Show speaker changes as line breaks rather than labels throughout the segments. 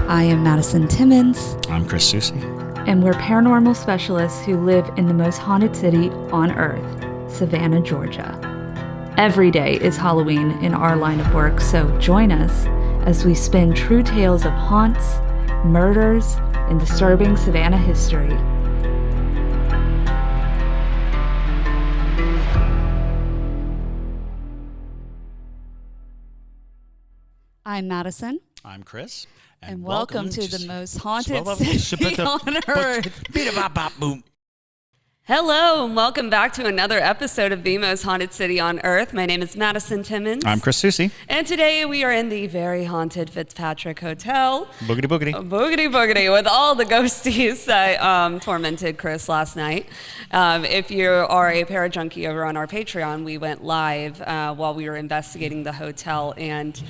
I am Madison Timmons.
I'm Chris Susi.
And we're paranormal specialists who live in the most haunted city on earth, Savannah, Georgia. Every day is Halloween in our line of work, so join us as we spin true tales of haunts, murders, and disturbing Savannah history. I'm Madison.
I'm Chris.
And welcome to the most haunted city on earth. Hello, and welcome back to another episode of the most haunted city on earth. My name is Madison Timmons.
I'm Chris Susi.
And today we are in the very haunted Fitzpatrick Hotel.
Boogity boogity.
Boogity boogity, with all the ghosties that tormented Chris last night. If you are a para-junkie over on our Patreon, we went live while we were investigating the hotel, and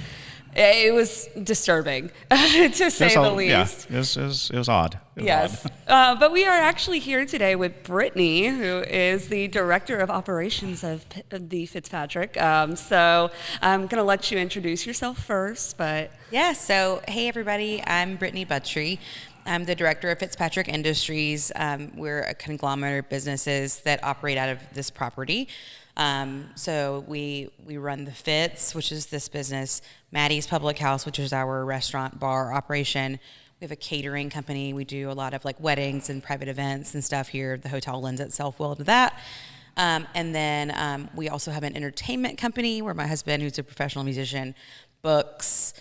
it was disturbing, to say the least.
Yeah, it was odd.
Yes. But we are actually here today with Brittany, who is the Director of Operations of the Fitzpatrick. So I'm going to let you introduce yourself first. But
yeah, so hey, everybody. I'm Brittany Buttrey. I'm the Director of Fitzpatrick Industries. We're a conglomerate of businesses that operate out of this property. So we run the Fitz, which is this business, Maddie's Public House, which is our restaurant bar operation. We have a catering company. We do a lot of like weddings and private events and stuff here. The hotel lends itself well to that. And then we also have an entertainment company where my husband, who's a professional musician, books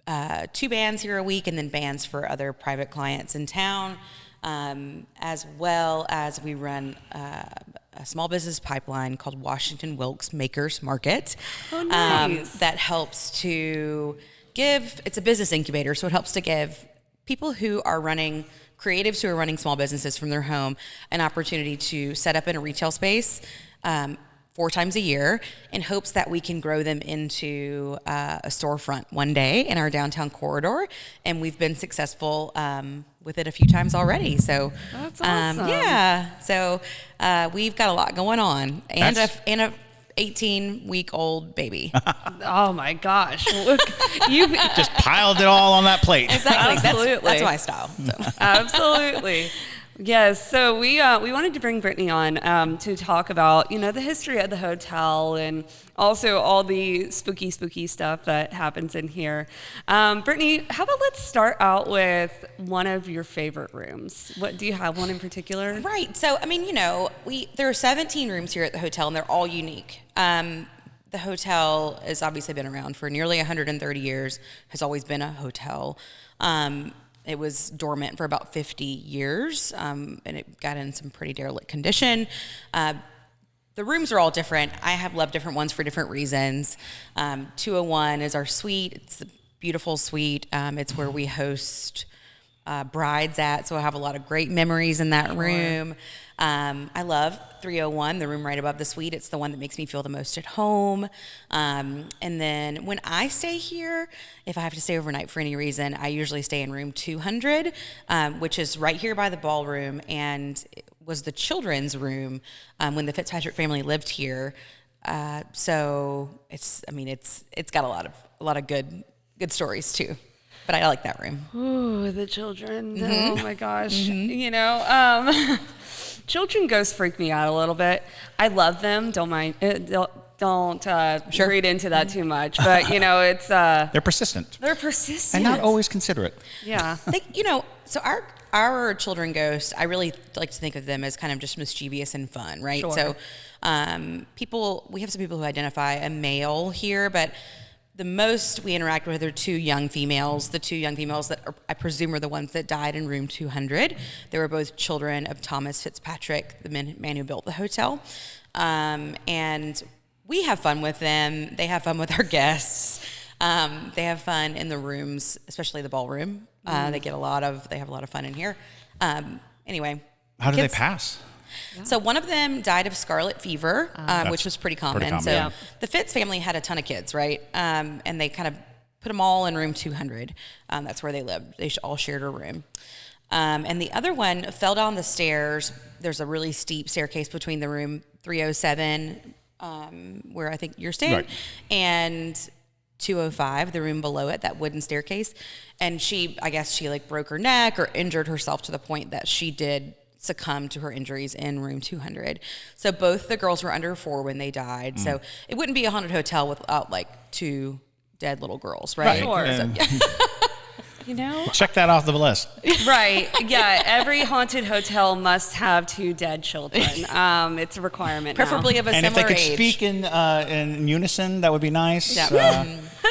2 bands here a week and then bands for other private clients in town, as well as we run a small business pipeline called Washington Wilkes Makers Market.
Oh, nice.
That helps to give, it's a business incubator, so it helps to give people who are running, creatives who are running small businesses from their home, an opportunity to set up in a retail space 4 times a year in hopes that we can grow them into a storefront one day in our downtown corridor. And we've been successful with it a few times already. So
that's awesome.
Yeah. So we've got a lot going on, and a 18-week-old baby.
Oh my gosh. Look, you
just piled it all on that plate.
Exactly.
Absolutely.
That's my style. So.
Absolutely. Yes, so we wanted to bring Brittany on to talk about, the history of the hotel and also all the spooky stuff that happens in here. Brittany, how about let's start out with one of your favorite rooms. What do you have one in particular?
Right. So, there are 17 rooms here at the hotel, and they're all unique. The hotel has obviously been around for nearly 130 years, has always been a hotel. It was dormant for about 50 years, and it got in some pretty derelict condition. The rooms are all different. I have loved different ones for different reasons. 201 is our suite. It's a beautiful suite. It's where we host brides at, so I have a lot of great memories in that room. I love 301, the room right above the suite. It's the one that makes me feel the most at home. And then when I stay here, if I have to stay overnight for any reason, I usually stay in room 200, which is right here by the ballroom, and it was the children's room when the Fitzpatrick family lived here. So it's got a lot of good stories too. But I like that room.
Ooh, the children.
Mm-hmm.
Oh my gosh.
Mm-hmm.
Children ghosts freak me out a little bit. I love them. Don't mind. Don't
Sure.
read into that too much. But it's
They're persistent.
they're persistent
And not always considerate.
Yeah.
So our children ghosts, I really like to think of them as kind of just mischievous and fun, right?
Sure.
So we have some people who identify a male here, but the most we interact with are 2 young females. The 2 young females that I presume are the ones that died in room 200. They were both children of Thomas Fitzpatrick, the man who built the hotel. And we have fun with them. They have fun with our guests. They have fun in the rooms, especially the ballroom. They have a lot of fun in here. Anyway.
How did they pass?
Yeah. So one of them died of scarlet fever, which was pretty common. So the Fitz family had a ton of kids, right? And they kind of put them all in room 200. That's where they lived. They all shared a room. And the other one fell down the stairs. There's a really steep staircase between the room 307, where I think you're staying,
right,
and 205, the room below it, that wooden staircase. And I guess she like broke her neck or injured herself to the point that she did succumb to her injuries in room 200. So both the girls were under 4 when they died. So it wouldn't be a haunted hotel without like 2 dead little girls, right?
Sure.
So,
Check that off the list.
Right. Yeah. Every haunted hotel must have 2 dead children. It's a requirement.
preferably
now.
of a
And if
similar
they could
age.
speak in unison, that would be nice.
Yeah.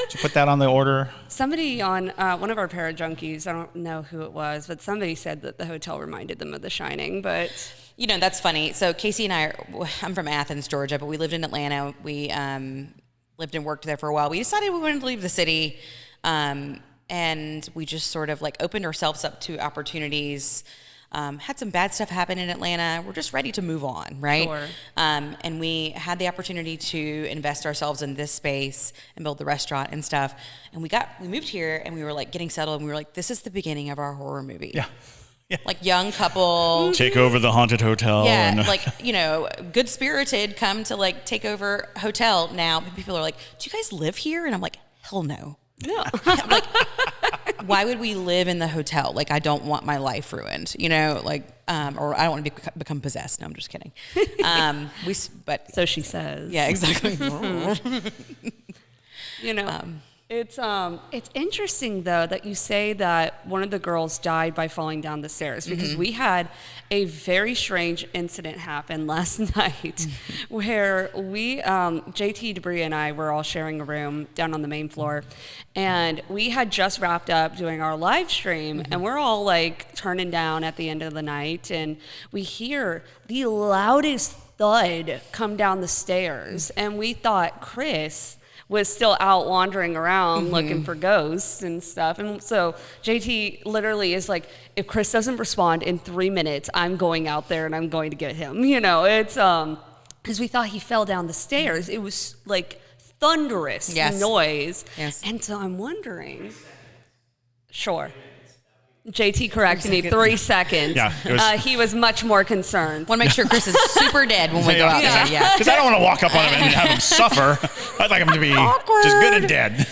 To put that on the order.
Somebody on one of our para-junkies, I don't know who it was, but somebody said that the hotel reminded them of The Shining. But
That's funny. So Casey and I'm from Athens, Georgia, but we lived in Atlanta. We lived and worked there for a while. We decided we wanted to leave the city. And we just sort of like opened ourselves up to opportunities, had some bad stuff happen in Atlanta. We're just ready to move on, right?
Sure.
And we had the opportunity to invest ourselves in this space and build the restaurant and stuff. And we moved here and we were like getting settled and we were like, this is the beginning of our horror movie.
Yeah.
Like young couple.
Take over the haunted hotel.
Yeah,
and,
like, good spirited come to like take over hotel now. People are like, do you guys live here? And I'm like, hell no.
no.
Like, why would we live in the hotel? Like, I don't want my life ruined, or I don't want to become possessed. No, I'm just kidding. But
So she says.
yeah, exactly.
It's interesting though that you say that one of the girls died by falling down the stairs, because we had a very strange incident happen last night where we JT Debris and I were all sharing a room down on the main floor, and we had just wrapped up doing our live stream and we're all like turning down at the end of the night, and we hear the loudest thud come down the stairs, and we thought Chris was still out wandering around looking for ghosts and stuff. And so JT literally is like, if Chris doesn't respond in 3 minutes, I'm going out there and I'm going to get him. It's because we thought he fell down the stairs. It was like thunderous noise.
Yes.
And so I'm wondering, sure. JT corrected me, 3 seconds.
Yeah,
he was much more concerned.
Want to make sure Chris is super dead when we go out there. Yeah.
Because I don't want to walk up on him and have him suffer. I'd like him to be just good and dead.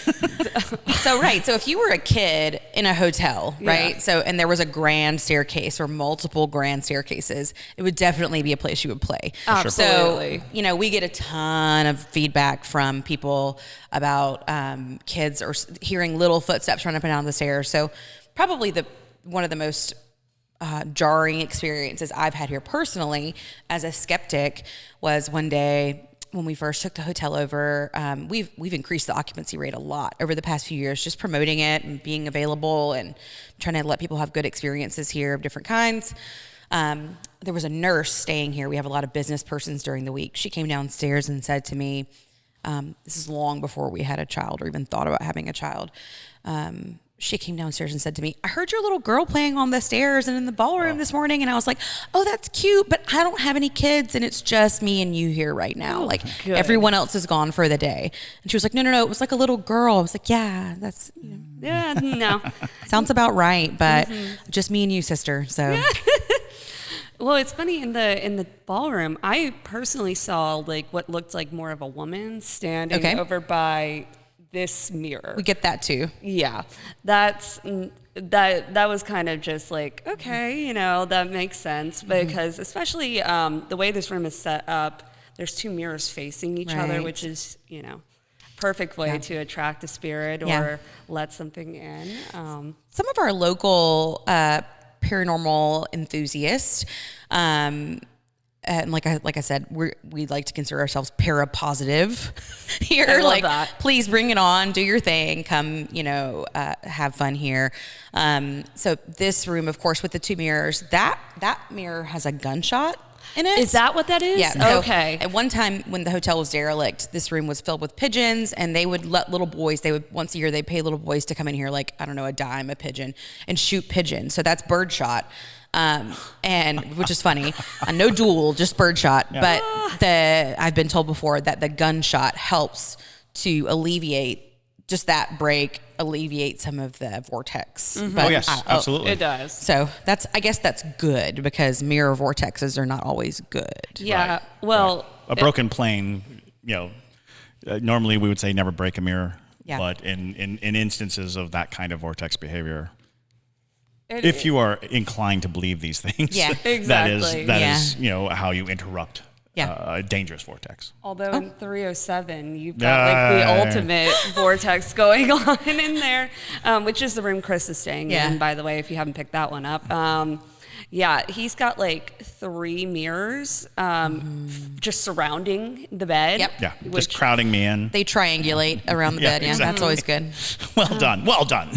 So if you were a kid in a hotel, right?
Yeah.
So, and there was a grand staircase or multiple grand staircases, it would definitely be a place you would play.
Absolutely.
So, we get a ton of feedback from people about kids or hearing little footsteps running up and down the stairs. So probably one of the most jarring experiences I've had here personally as a skeptic was one day when we first took the hotel over. We've increased the occupancy rate a lot over the past few years, just promoting it and being available and trying to let people have good experiences here of different kinds. There was a nurse staying here. We have a lot of business persons during the week. She came downstairs and said to me, this is long before we had a child or even thought about having a child. She came downstairs and said to me, I heard your little girl playing on the stairs and in the ballroom this morning. And I was like, oh, that's cute, but I don't have any kids and it's just me and you here right now.
Good.
Everyone else is gone for the day. And she was like, no, it was like a little girl. I was like, yeah, that's,
Yeah, no.
sounds about right, but just me and you, sister. So
Well, it's funny, in the ballroom, I personally saw like what looked like more of a woman standing over by this mirror.
we get that too.
Yeah, that was kind of just like, okay, that makes sense, because especially the way this room is set up, there's 2 mirrors facing each other,
Right.
which is perfect way to attract a spirit or let something in.
Some of our local paranormal enthusiasts, and like I said, we like to consider ourselves para-positive here.
I love that.
Please bring it on, do your thing, come, have fun here. So this room, of course, with the 2 mirrors, that mirror has a gunshot in it.
Is that what that is?
Yeah. So
Okay.
at one time when the hotel was derelict, this room was filled with pigeons, and they would let little boys, once a year, they'd pay little boys to come in here, like, I don't know, a dime a pigeon, and shoot pigeons. So that's birdshot. And which is funny, no duel, just birdshot. Yeah. But I've been told before that the gunshot helps to alleviate just that break, alleviate some of the vortex.
But, yes, absolutely.
It does.
So I guess that's good, because mirror vortexes are not always good.
Yeah.
Right.
Well,
a broken plane, normally we would say never break a mirror.
Yeah.
But in instances of that kind of vortex behavior, if you are inclined to believe these things,
Yeah.
Exactly.
that is how you interrupt
Yeah.
a dangerous vortex.
Although in 307, you've got like the ultimate vortex going on in there, which is the room Chris is staying in, by the way, if you haven't picked that one up. Yeah, he's got like 3 mirrors just surrounding the bed.
Yep.
Yeah, just crowding me in.
They triangulate around the bed. Yeah,
exactly.
that's always good.
Well done. Well done.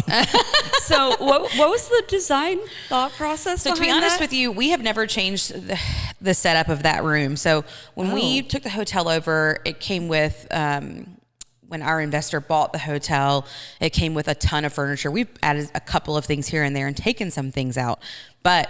So what was the design thought process
So to be
behind
honest
that?
with you, we have never changed the setup of that room. So when we took the hotel over, it came with, when our investor bought the hotel, it came with a ton of furniture. We've added a couple of things here and there and taken some things out. But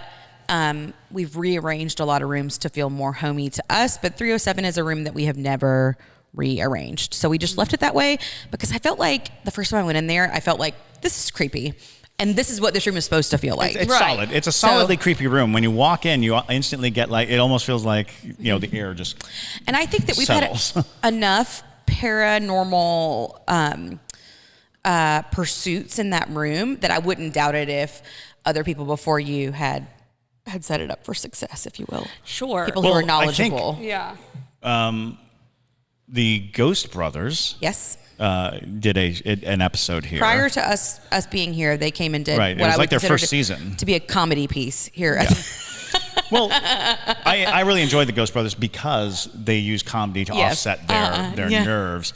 we've rearranged a lot of rooms to feel more homey to us. But 307 is a room that we have never rearranged. So we just left it that way because I felt like the first time I went in there, I felt like this is creepy. And this is what this room is supposed to feel like.
It's solid. It's a solidly creepy room. When you walk in, you instantly get like, it almost feels like, the air just
And I think that we've
settles.
had enough paranormal pursuits in that room that I wouldn't doubt it if other people before you had set it up for success, if you will.
Sure.
People who are knowledgeable.
Yeah.
The Ghost Brothers
Yes.
did an episode here.
Prior to us being here, they came and did
Right. It
what
was
I
like
would
their
consider
first season.
to be a comedy piece here.
Well, I really enjoyed the Ghost Brothers because they use comedy to offset their nerves.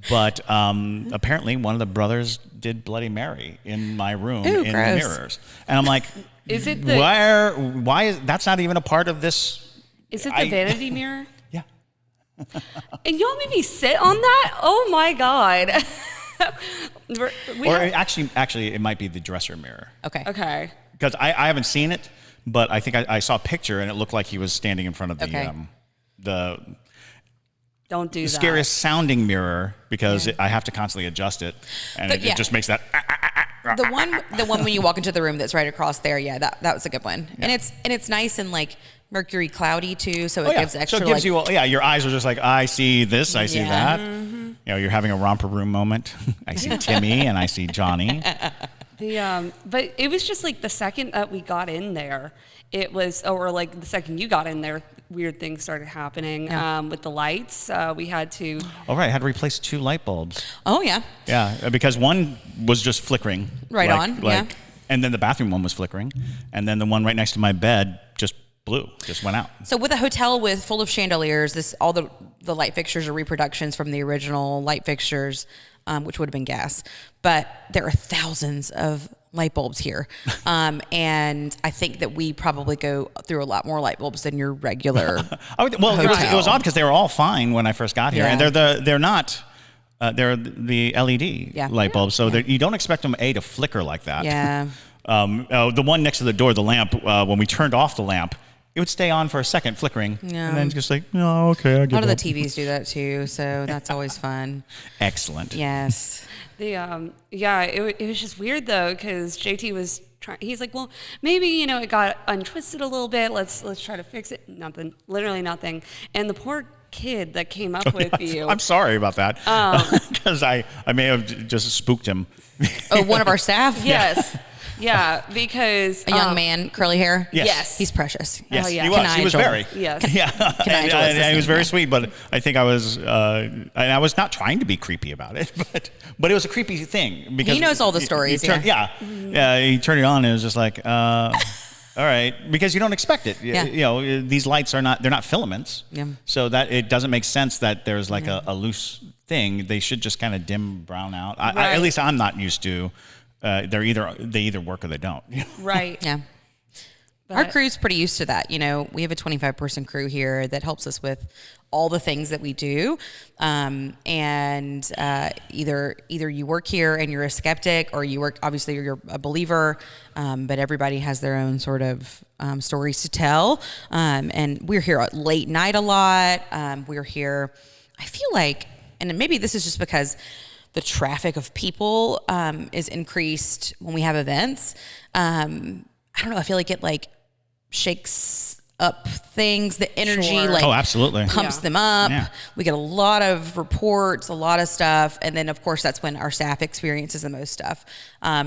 But apparently one of the brothers did Bloody Mary in my room
Ooh,
in
gross.
the mirrors. And I'm like,
Is it
why is that's not even a part of this?
Is it the vanity mirror?
Yeah.
And y'all made me sit on that? Oh my God.
Actually, it might be the dresser mirror.
Okay.
Okay.
Because I haven't seen it, but I think I saw a picture and it looked like he was standing in front of the
Don't do that.
scariest sounding mirror because I have to constantly adjust it, and it just makes that.
The one when you walk into the room that's right across there, that was a good one. Yeah. And it's nice and like Mercury cloudy too, so it gives extra.
So it gives you your eyes are just like, I see this, I see that. Mm-hmm. You're having a romper room moment. I see Timmy and I see Johnny.
But it was just like the second that we got in there, it was, or like the second you got in there, weird things started happening with the lights. We had to.
Oh, right. I had to replace 2 light bulbs.
Oh, yeah.
Yeah, because one was just flickering.
Right on.
And then the bathroom one was flickering. And then the one right next to my bed just went out.
So with a hotel full of chandeliers, all the light fixtures are reproductions from the original light fixtures, which would have been gas. But there are thousands of light bulbs here. And I think that we probably go through a lot more light bulbs than your regular hotel.
It was odd because they were all fine when I first got here.
Yeah.
And they're the LED light bulbs. So you don't expect them, to flicker like that.
Yeah.
The one next to the door, the lamp, when we turned off the lamp, it would stay on for a second, flickering, and then just like, oh, okay, I get it.
A lot of the TVs do that too, so that's always fun.
Excellent.
Yes.
It was just weird though, because JT was trying. He's like, well, maybe it got untwisted a little bit. Let's try to fix it. Nothing, literally nothing. And the poor kid that came up with you.
I'm sorry about that, because I may have just spooked him.
Oh, one of our staff.
Yes. Yeah, because
a young man, curly hair.
Yes.
He's precious.
Yes,
Oh, yeah.
he was very.
Yes.
Yeah, and he was very sweet. But I think I was, and I was not trying to be creepy about it, but it was a creepy thing because
he knows all the stories.
He turned it on and it was just like, all right, because you don't expect it.
Yeah.
These lights they're not filaments. Yeah. So that it doesn't make sense that there's like a loose thing. They should just kind of dim brown out. At least I'm not used to. They either work or they don't.
Right.
Yeah. But our crew's pretty used to that. We have a 25-person crew here that helps us with all the things that we do. Either you work here and you're a skeptic, or obviously you're a believer. But everybody has their own sort of stories to tell. And we're here at late night a lot. We're here, I feel like, and maybe this is just because the traffic of people is increased when we have events. I don't know. I feel like it shakes up things. The energy
Sure.
like
absolutely.
pumps
Yeah.
them up.
Yeah.
We get a lot of reports, a lot of stuff. And then of course that's when our staff experiences the most stuff,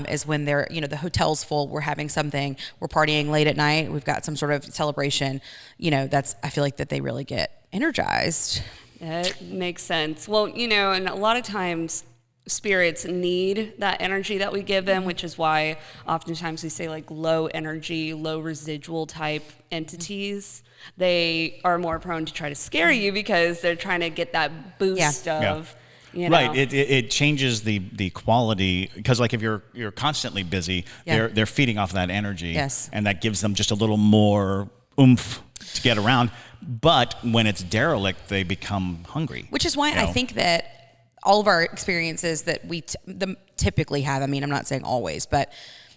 is when they're, the hotel's full, we're having something, we're partying late at night, we've got some sort of celebration, I feel like that they really get energized.
It makes sense. Well, and a lot of times spirits need that energy that we give them, which is why oftentimes we say like low energy, low residual type entities. They are more prone to try to scare you because they're trying to get that boost of,
Right. It changes the quality, because like if you're constantly busy, they're feeding off that energy.
Yes.
And that gives them just a little more oomph to get around. But when it's derelict, they become hungry.
Which is why I think that all of our experiences that we typically have, I mean, I'm not saying always, but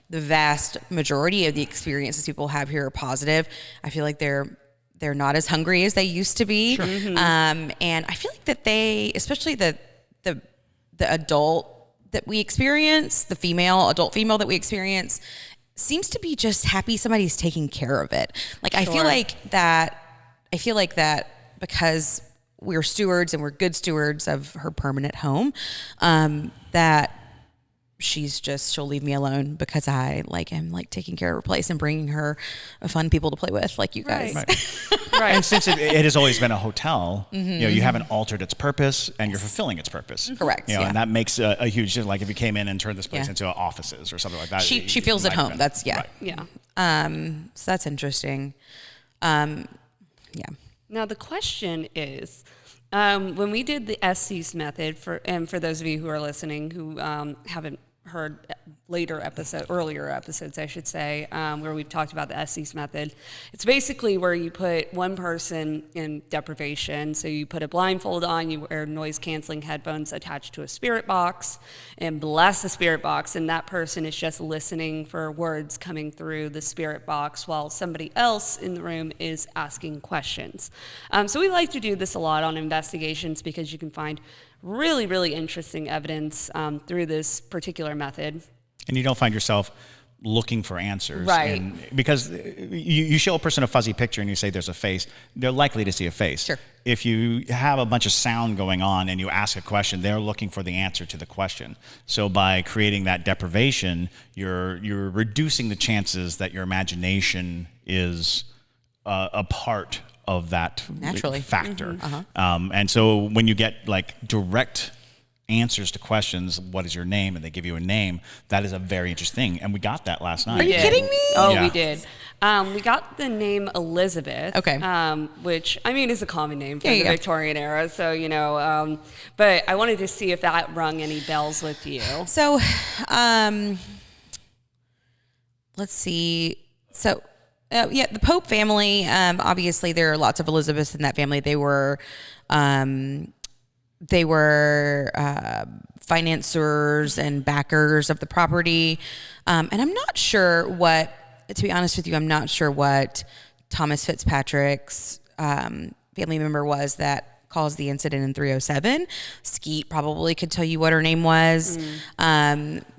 the vast majority of the experiences people have here are positive. I feel like they're not as hungry as they used to be.
Sure.
And I feel like that they, especially the adult that we experience, the adult female that we experience, seems to be just happy somebody's taking care of it. Like, I feel like that because we're stewards and we're good stewards of her permanent home, that she'll leave me alone because I am taking care of her place and bringing her fun people to play with, like you guys.
Right.
And since it has always been a hotel, you haven't altered its purpose, and you're fulfilling its purpose.
Correct.
And that makes a huge, like if you came in and turned this place into offices or something like that.
She feels at home. That's
Right.
Yeah.
So that's interesting.
Now the question is, when we did the Estes Method, for those of you who are listening who haven't heard earlier episodes, I should say, where we've talked about the Estes Method. It's basically where you put one person in deprivation. So you put a blindfold on, you wear noise-canceling headphones attached to a spirit box, and bless the spirit box, and that person is just listening for words coming through the spirit box while somebody else in the room is asking questions. So we like to do this a lot on investigations because you can find really, really interesting evidence through this particular method.
And you don't find yourself looking for answers.
Right.
Because you show a person a fuzzy picture and you say there's a face, they're likely to see a face.
Sure.
If you have a bunch of sound going on and you ask a question, they're looking for the answer to the question. So by creating that deprivation, you're reducing the chances that your imagination is a part of that
Naturally.
factor. And so when you get direct answers to questions, what is your name, and they give you a name, that is a very interesting thing. And we got that last night.
Are you kidding me?
Oh,
Yeah.
we did. We got the name Elizabeth.
Okay.
Which, I mean, is a common name for
Yeah,
the
yeah.
Victorian era. So, but I wanted to see if that rung any bells with you.
So, let's see. So, the Pope family, obviously there are lots of Elizabeths in that family. They were financiers and backers of the property. And I'm not sure to be honest with you, I'm not sure what Thomas Fitzpatrick's family member was that caused the incident in 307. Skeet probably could tell you what her name was.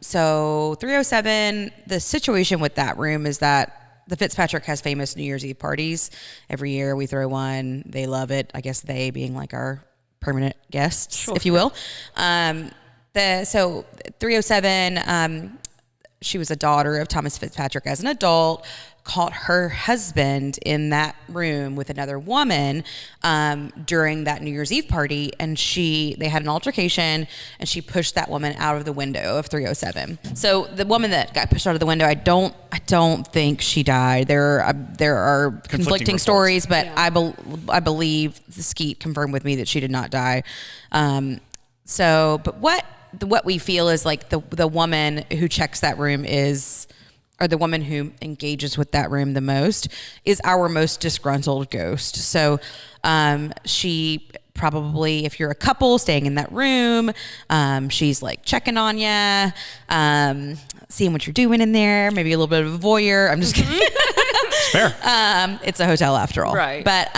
So 307, the situation with that room is that the Fitzpatrick has famous New Year's Eve parties. Every year we throw one. They love it. I guess they being like our permanent guests, if you will. So 307, she was a daughter of Thomas Fitzpatrick as an adult, caught her husband in that room with another woman during that New Year's Eve party, and they had an altercation, and she pushed that woman out of the window of 307. So the woman that got pushed out of the window, I don't think she died. There are conflicting stories, but I believe the Skeet confirmed with me that she did not die. But what we feel is like the woman who checks that room or the woman who engages with that room the most is our most disgruntled ghost. So she probably, if you're a couple staying in that room, she's like checking on you, seeing what you're doing in there, maybe a little bit of a voyeur. I'm just kidding.
It's fair.
It's a hotel after all.
Right.
But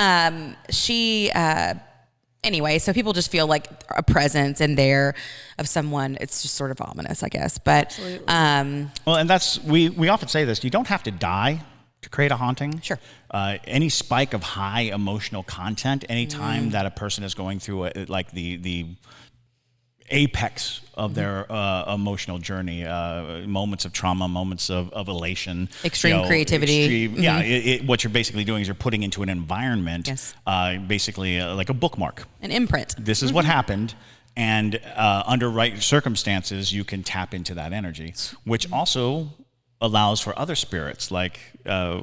anyway, so people just feel like a presence in there of someone. It's just sort of ominous, I guess. But
Well, and that's we often say this: you don't have to die to create a haunting.
Sure.
Any spike of high emotional content, anytime that a person is going through the apex of their emotional journey, moments of trauma, moments of elation,
extreme creativity.
What you're basically doing is you're putting into an environment, basically like a bookmark,
an imprint.
This is what happened, and under right circumstances, you can tap into that energy, which also allows for other spirits. Like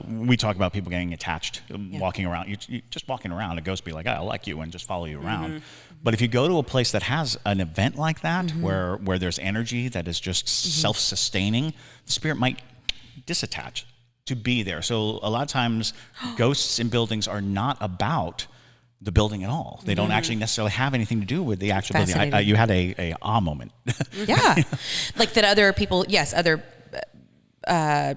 we talk about people getting attached, walking around. You just walking around, a ghost be like, I like you, and just follow you around. But if you go to a place that has an event like that, where there's energy that is just self-sustaining, the spirit might disattach to be there. So a lot of times, ghosts in buildings are not about the building at all. They don't actually necessarily have anything to do with the actual building. You had a moment.
Yeah, like that other people, other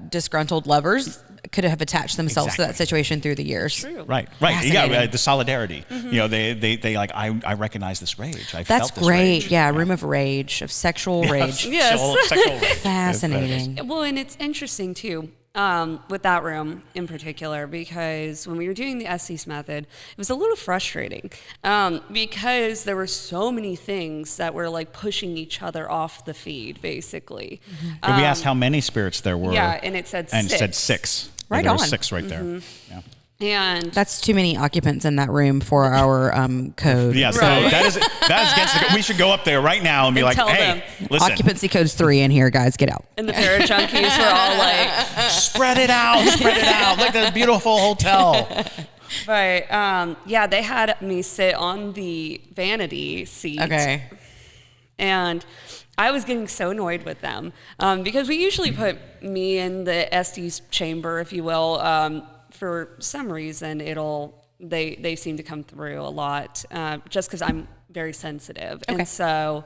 disgruntled lovers could have attached themselves to that situation through the years.
True.
Right. Yeah, the solidarity. They like, I recognize this rage. I felt this
great.
rage.
Yeah, room of rage, of sexual rage.
Yes.
Sexual rage.
Fascinating.
Well, and it's interesting too, with that room in particular, because when we were doing the Estes Method, it was a little frustrating because there were so many things that were like pushing each other off the feed, basically.
And we asked how many spirits there were.
Yeah, and it said
and
six.
It said six.
Right
there
on.
were six right there. Yeah.
And
That's too many occupants in that room for our code.
Yes,
Right.
that is against the. We should go up there right now and be like,
tell
hey,
them.
listen,
Occupancy code's 3 in here, guys. Get out.
and the Parajunkies were all like,
spread it out, like a beautiful hotel.
but they had me sit on the vanity seat.
Okay.
And I was getting so annoyed with them because we usually put me in the Estes chamber, if you will. For some reason, they seem to come through a lot just because I'm very sensitive.
Okay.
And so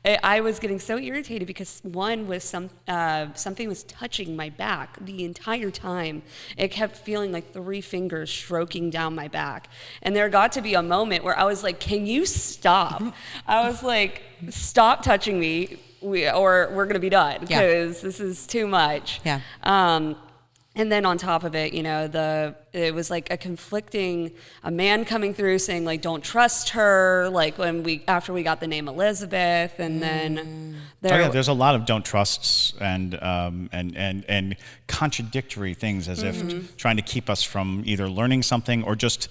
I was getting so irritated because one was something was touching my back the entire time. It kept feeling like 3 fingers stroking down my back. And there got to be a moment where I was like, can you stop? I was like, stop touching me or we're going to be done because this is too much.
Yeah.
And then on top of it, it was like a man coming through saying like, don't trust her. Like after we got the name Elizabeth, and then
there's a lot of don't trusts and contradictory things, as if trying to keep us from either learning something or just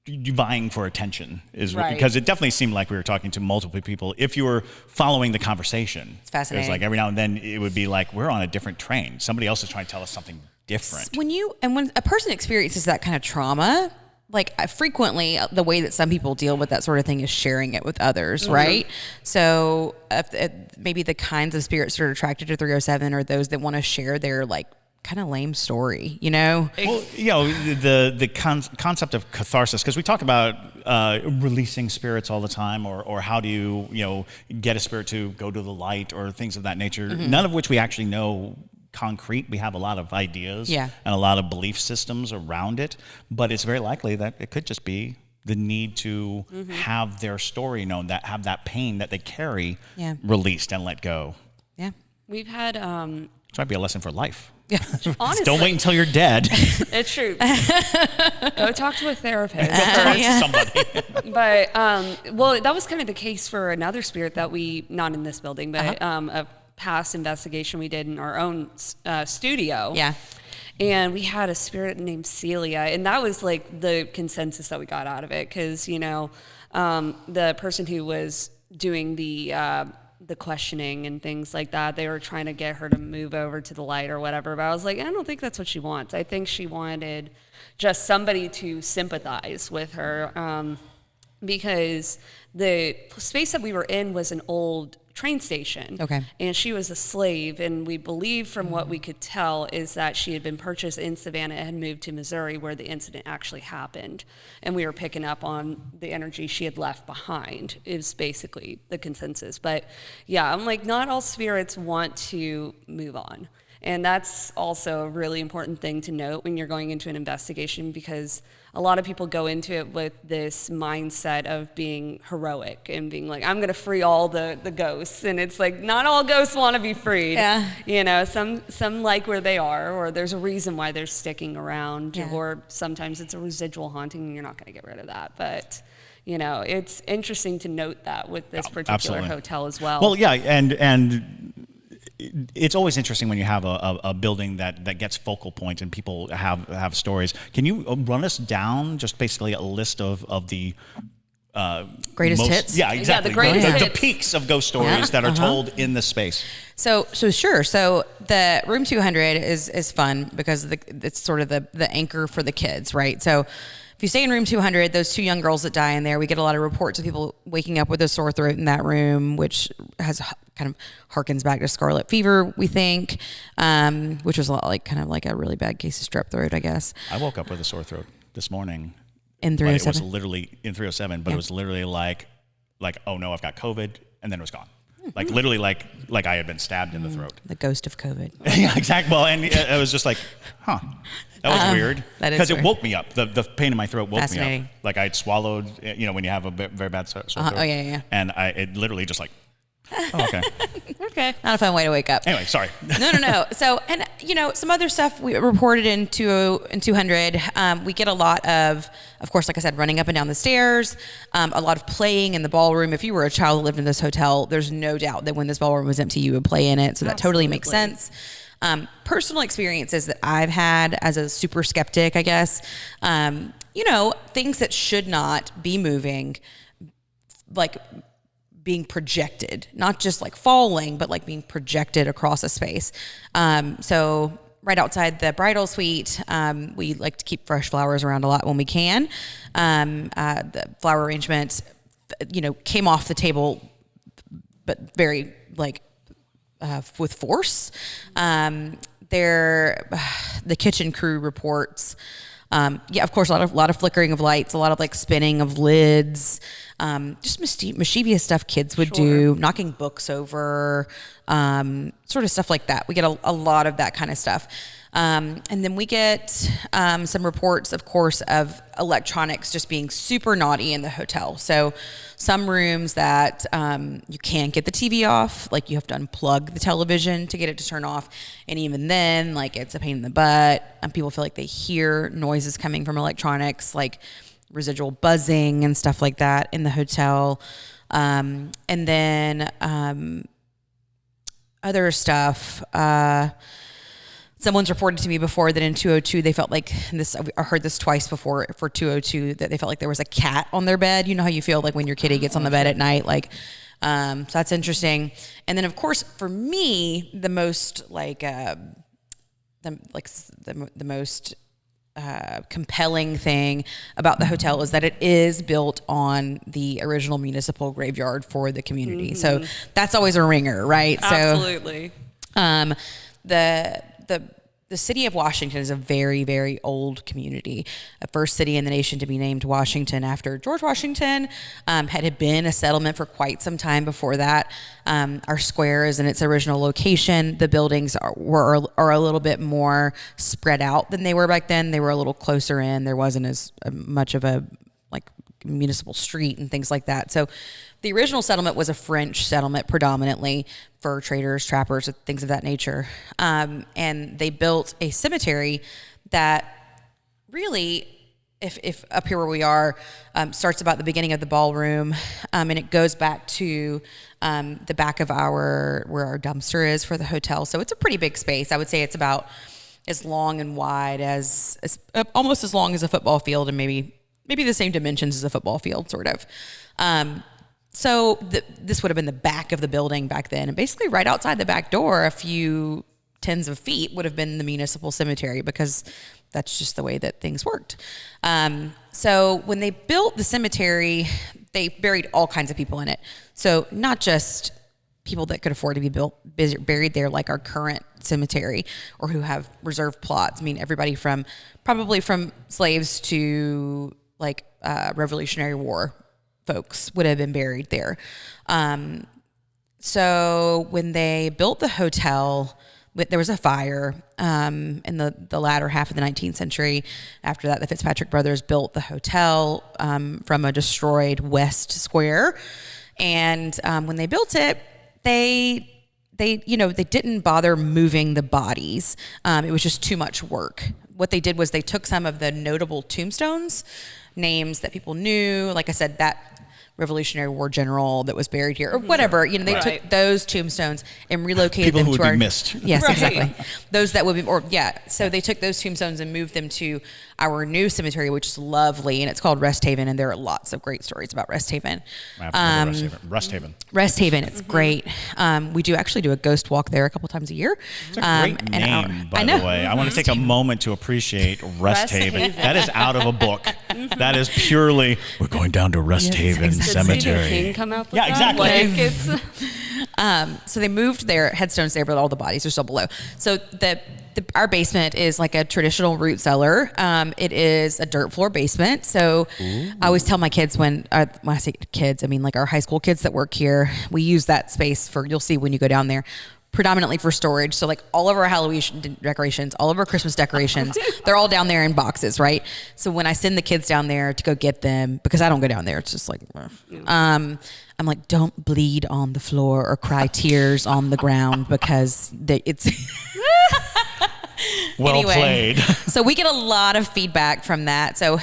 vying for attention because it definitely seemed like we were talking to multiple people. If you were following the conversation,
it's fascinating.
It's like every now and then it would be like we're on a different train. Somebody else is trying to tell us something different.
When a person experiences that kind of trauma, like frequently the way that some people deal with that sort of thing is sharing it with others, right? So maybe the kinds of spirits that are attracted to 307 are those that want to share their like kind of lame story, Well,
the concept of catharsis, because we talk about releasing spirits all the time, or how do you get a spirit to go to the light, or things of that nature. None of which we actually know concrete. We have a lot of ideas and a lot of belief systems around it, but it's very likely that it could just be the need to have their story known, that have that pain that they carry released and let go.
Yeah,
we've had.
It might be a lesson for life.
Yeah.
Honestly,
don't wait until you're dead.
It's true. Go talk to a therapist.
Somebody.
But that was kind of the case for another spirit that not in this building, but a past investigation we did in our own studio.
Yeah.
And we had a spirit named Celia, and that was like the consensus that we got out of it, because the person who was doing the questioning and things like that, they were trying to get her to move over to the light or whatever, but I was like, I don't think that's what she wants. I think she wanted just somebody to sympathize with her, because the space that we were in was an old train station.
Okay.
And she was a slave, and we believe from what we could tell is that she had been purchased in Savannah and had moved to Missouri where the incident actually happened. And we were picking up on the energy she had left behind is basically the consensus. But yeah, I'm like, not all spirits want to move on. And that's also a really important thing to note when you're going into an investigation, because a lot of people go into it with this mindset of being heroic and being like, I'm going to free all the ghosts. And it's like, not all ghosts want to be freed.
Yeah.
You know, some like where they are, or there's a reason why they're sticking around, or sometimes it's a residual haunting and you're not going to get rid of that. But, you know, it's interesting to note that with this particular hotel as well.
Well, yeah, and it's always interesting when you have a building that gets focal points and people have stories. Can you run us down just basically a list of the
greatest hits?
Yeah, exactly.
Yeah, the greatest hits.
The peaks of ghost stories that are told in this space.
So sure. So the room 200 is fun because it's sort of the anchor for the kids, right? So if you stay in room 200, those 2 young girls that die in there, we get a lot of reports of people waking up with a sore throat in that room, which has kind of harkens back to scarlet fever, we think, which was a lot like kind of like a really bad case of strep throat, I guess.
I woke up with a sore throat this morning.
In 307?
It was literally in 307, but it was literally like, oh no, I've got COVID, and then it was gone. Like literally like I had been stabbed in the throat.
The ghost of COVID.
Yeah, exactly. Well, and it was just like, huh. That was weird.
Because
it woke me up. The pain in my throat woke me
Fascinating.
up. Like I'd swallowed, you know, when you have a very bad sore throat.
Oh, yeah.
And it literally just like, oh, okay.
Okay.
Not a fun way to wake up.
Anyway, sorry.
No. So, and you know, some other stuff we reported in 200. We get a lot of course, like I said, running up and down the stairs, a lot of playing in the ballroom. If you were a child who lived in this hotel, there's no doubt that when this ballroom was empty, you would play in it. So that totally makes sense. Personal experiences that I've had as a super skeptic, I guess, you know, things that should not be moving, like being projected, not just like falling, but like being projected across a space. So right outside the bridal suite, we like to keep fresh flowers around a lot when we can. The flower arrangement, you know, came off the table, but very like with force. The kitchen crew reports. Of course, a lot of flickering of lights, a lot of like spinning of lids, just mischievous stuff kids would do, knocking books over, sort of stuff like that. We get a lot of that kind of stuff. And then we get some reports, of course, of electronics just being super naughty in the hotel. So some rooms that you can't get the TV off, like you have to unplug the television to get it to turn off. And even then, like it's a pain in the butt. People feel like they hear noises coming from electronics, like residual buzzing and stuff like that in the hotel. And then other stuff, someone's reported to me before that in 202, they felt like this, I heard this twice before for 202, that they felt like there was a cat on their bed. You know how you feel like when your kitty gets on the bed at night, like, so that's interesting. And then of course, for me, the most most compelling thing about the hotel is that it is built on the original municipal graveyard for the community. Mm-hmm. So that's always a ringer, right?
Absolutely.
So, the city of Washington is a very, very old community. The first city in the nation to be named Washington after George Washington. Had been a settlement for quite some time before that. Our square is in its original location. The buildings are a little bit more spread out than they were back then. They were a little closer in. There wasn't as much of a like municipal street and things like that. So the original settlement was a French settlement predominantly for traders, trappers, things of that nature. And they built a cemetery that really, if up here where we are, starts about the beginning of the ballroom, and it goes back to the back of where our dumpster is for the hotel. So it's a pretty big space. I would say it's about as long and wide as almost as long as a football field, and maybe the same dimensions as a football field, sort of. So this would have been the back of the building back then. And basically right outside the back door, a few tens of feet would have been the municipal cemetery, because that's just the way that things worked. So when they built the cemetery, they buried all kinds of people in it. So not just people that could afford to be buried there like our current cemetery, or who have reserved plots. I mean, everybody probably from slaves to like Revolutionary War folks would have been buried there. So when they built the hotel, there was a fire in the latter half of the 19th century. After that, the Fitzpatrick brothers built the hotel from a destroyed West Square. And when they built it, they didn't bother moving the bodies. It was just too much work. What they did was they took some of the notable tombstones, names that people knew. Like I said, that Revolutionary War general that was buried here, or whatever. They took those tombstones and relocated
people
them
who
to
would
our
be missed.
Yes,
Right.
exactly. Those that would be, So they took those tombstones and moved them to our new cemetery, which is lovely, and it's called Rest Haven. And there are lots of great stories about Rest Haven.
Rest Haven.
Rest Haven, it's great. We do actually do a ghost walk there a couple times a year.
It's a great name, by the way. I want to take a moment to appreciate Rest Haven. That is out of a book. That is purely, we're going down to Rest Haven
Did
Cemetery.
Stephen King come up with
Yeah,
that?
exactly.
Like, it's
So they moved their headstones there, but all the bodies are still below. So our basement is like a traditional root cellar. It is a dirt floor basement. So I always tell my kids when I say kids, I mean like our high school kids that work here, we use that space you'll see when you go down there, predominantly for storage. So like all of our Halloween decorations, all of our Christmas decorations, they're all down there in boxes, right? So when I send the kids down there to go get them, because I don't go down there, it's just like, I'm like, don't bleed on the floor or cry tears on the ground because it's...
Well played.
So we get a lot of feedback from that. So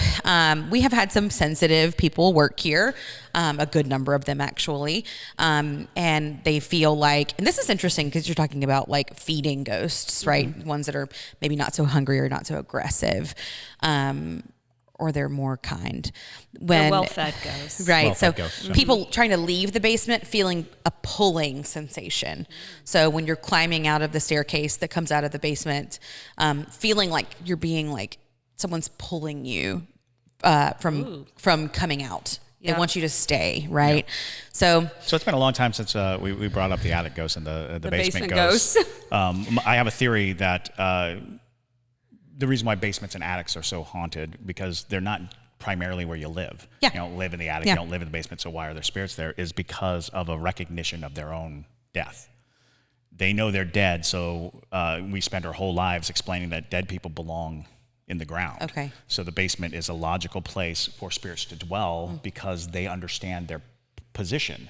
we have had some sensitive people work here, a good number of them actually, and they feel like, and this is interesting because you're talking about like feeding ghosts, right? Ones that are maybe not so hungry or not so aggressive. Or they're more kind.
they're well-fed ghosts.
Right.
Well-fed
So
ghosts, yeah.
people trying to leave the basement feeling a pulling sensation. So when you're climbing out of the staircase that comes out of the basement, feeling like you're being like someone's pulling you from coming out. They want you to stay, right?
Yeah.
So
it's been a long time since we brought up the attic ghost and the basement
ghosts.
I have a theory that the reason why basements and attics are so haunted because they're not primarily where you live.
Yeah.
You don't live in the attic, you don't live in the basement, so why are there spirits there? Is because of a recognition of their own death. They know they're dead, so we spend our whole lives explaining that dead people belong in the ground.
Okay.
So the basement is a logical place for spirits to dwell because they understand their position.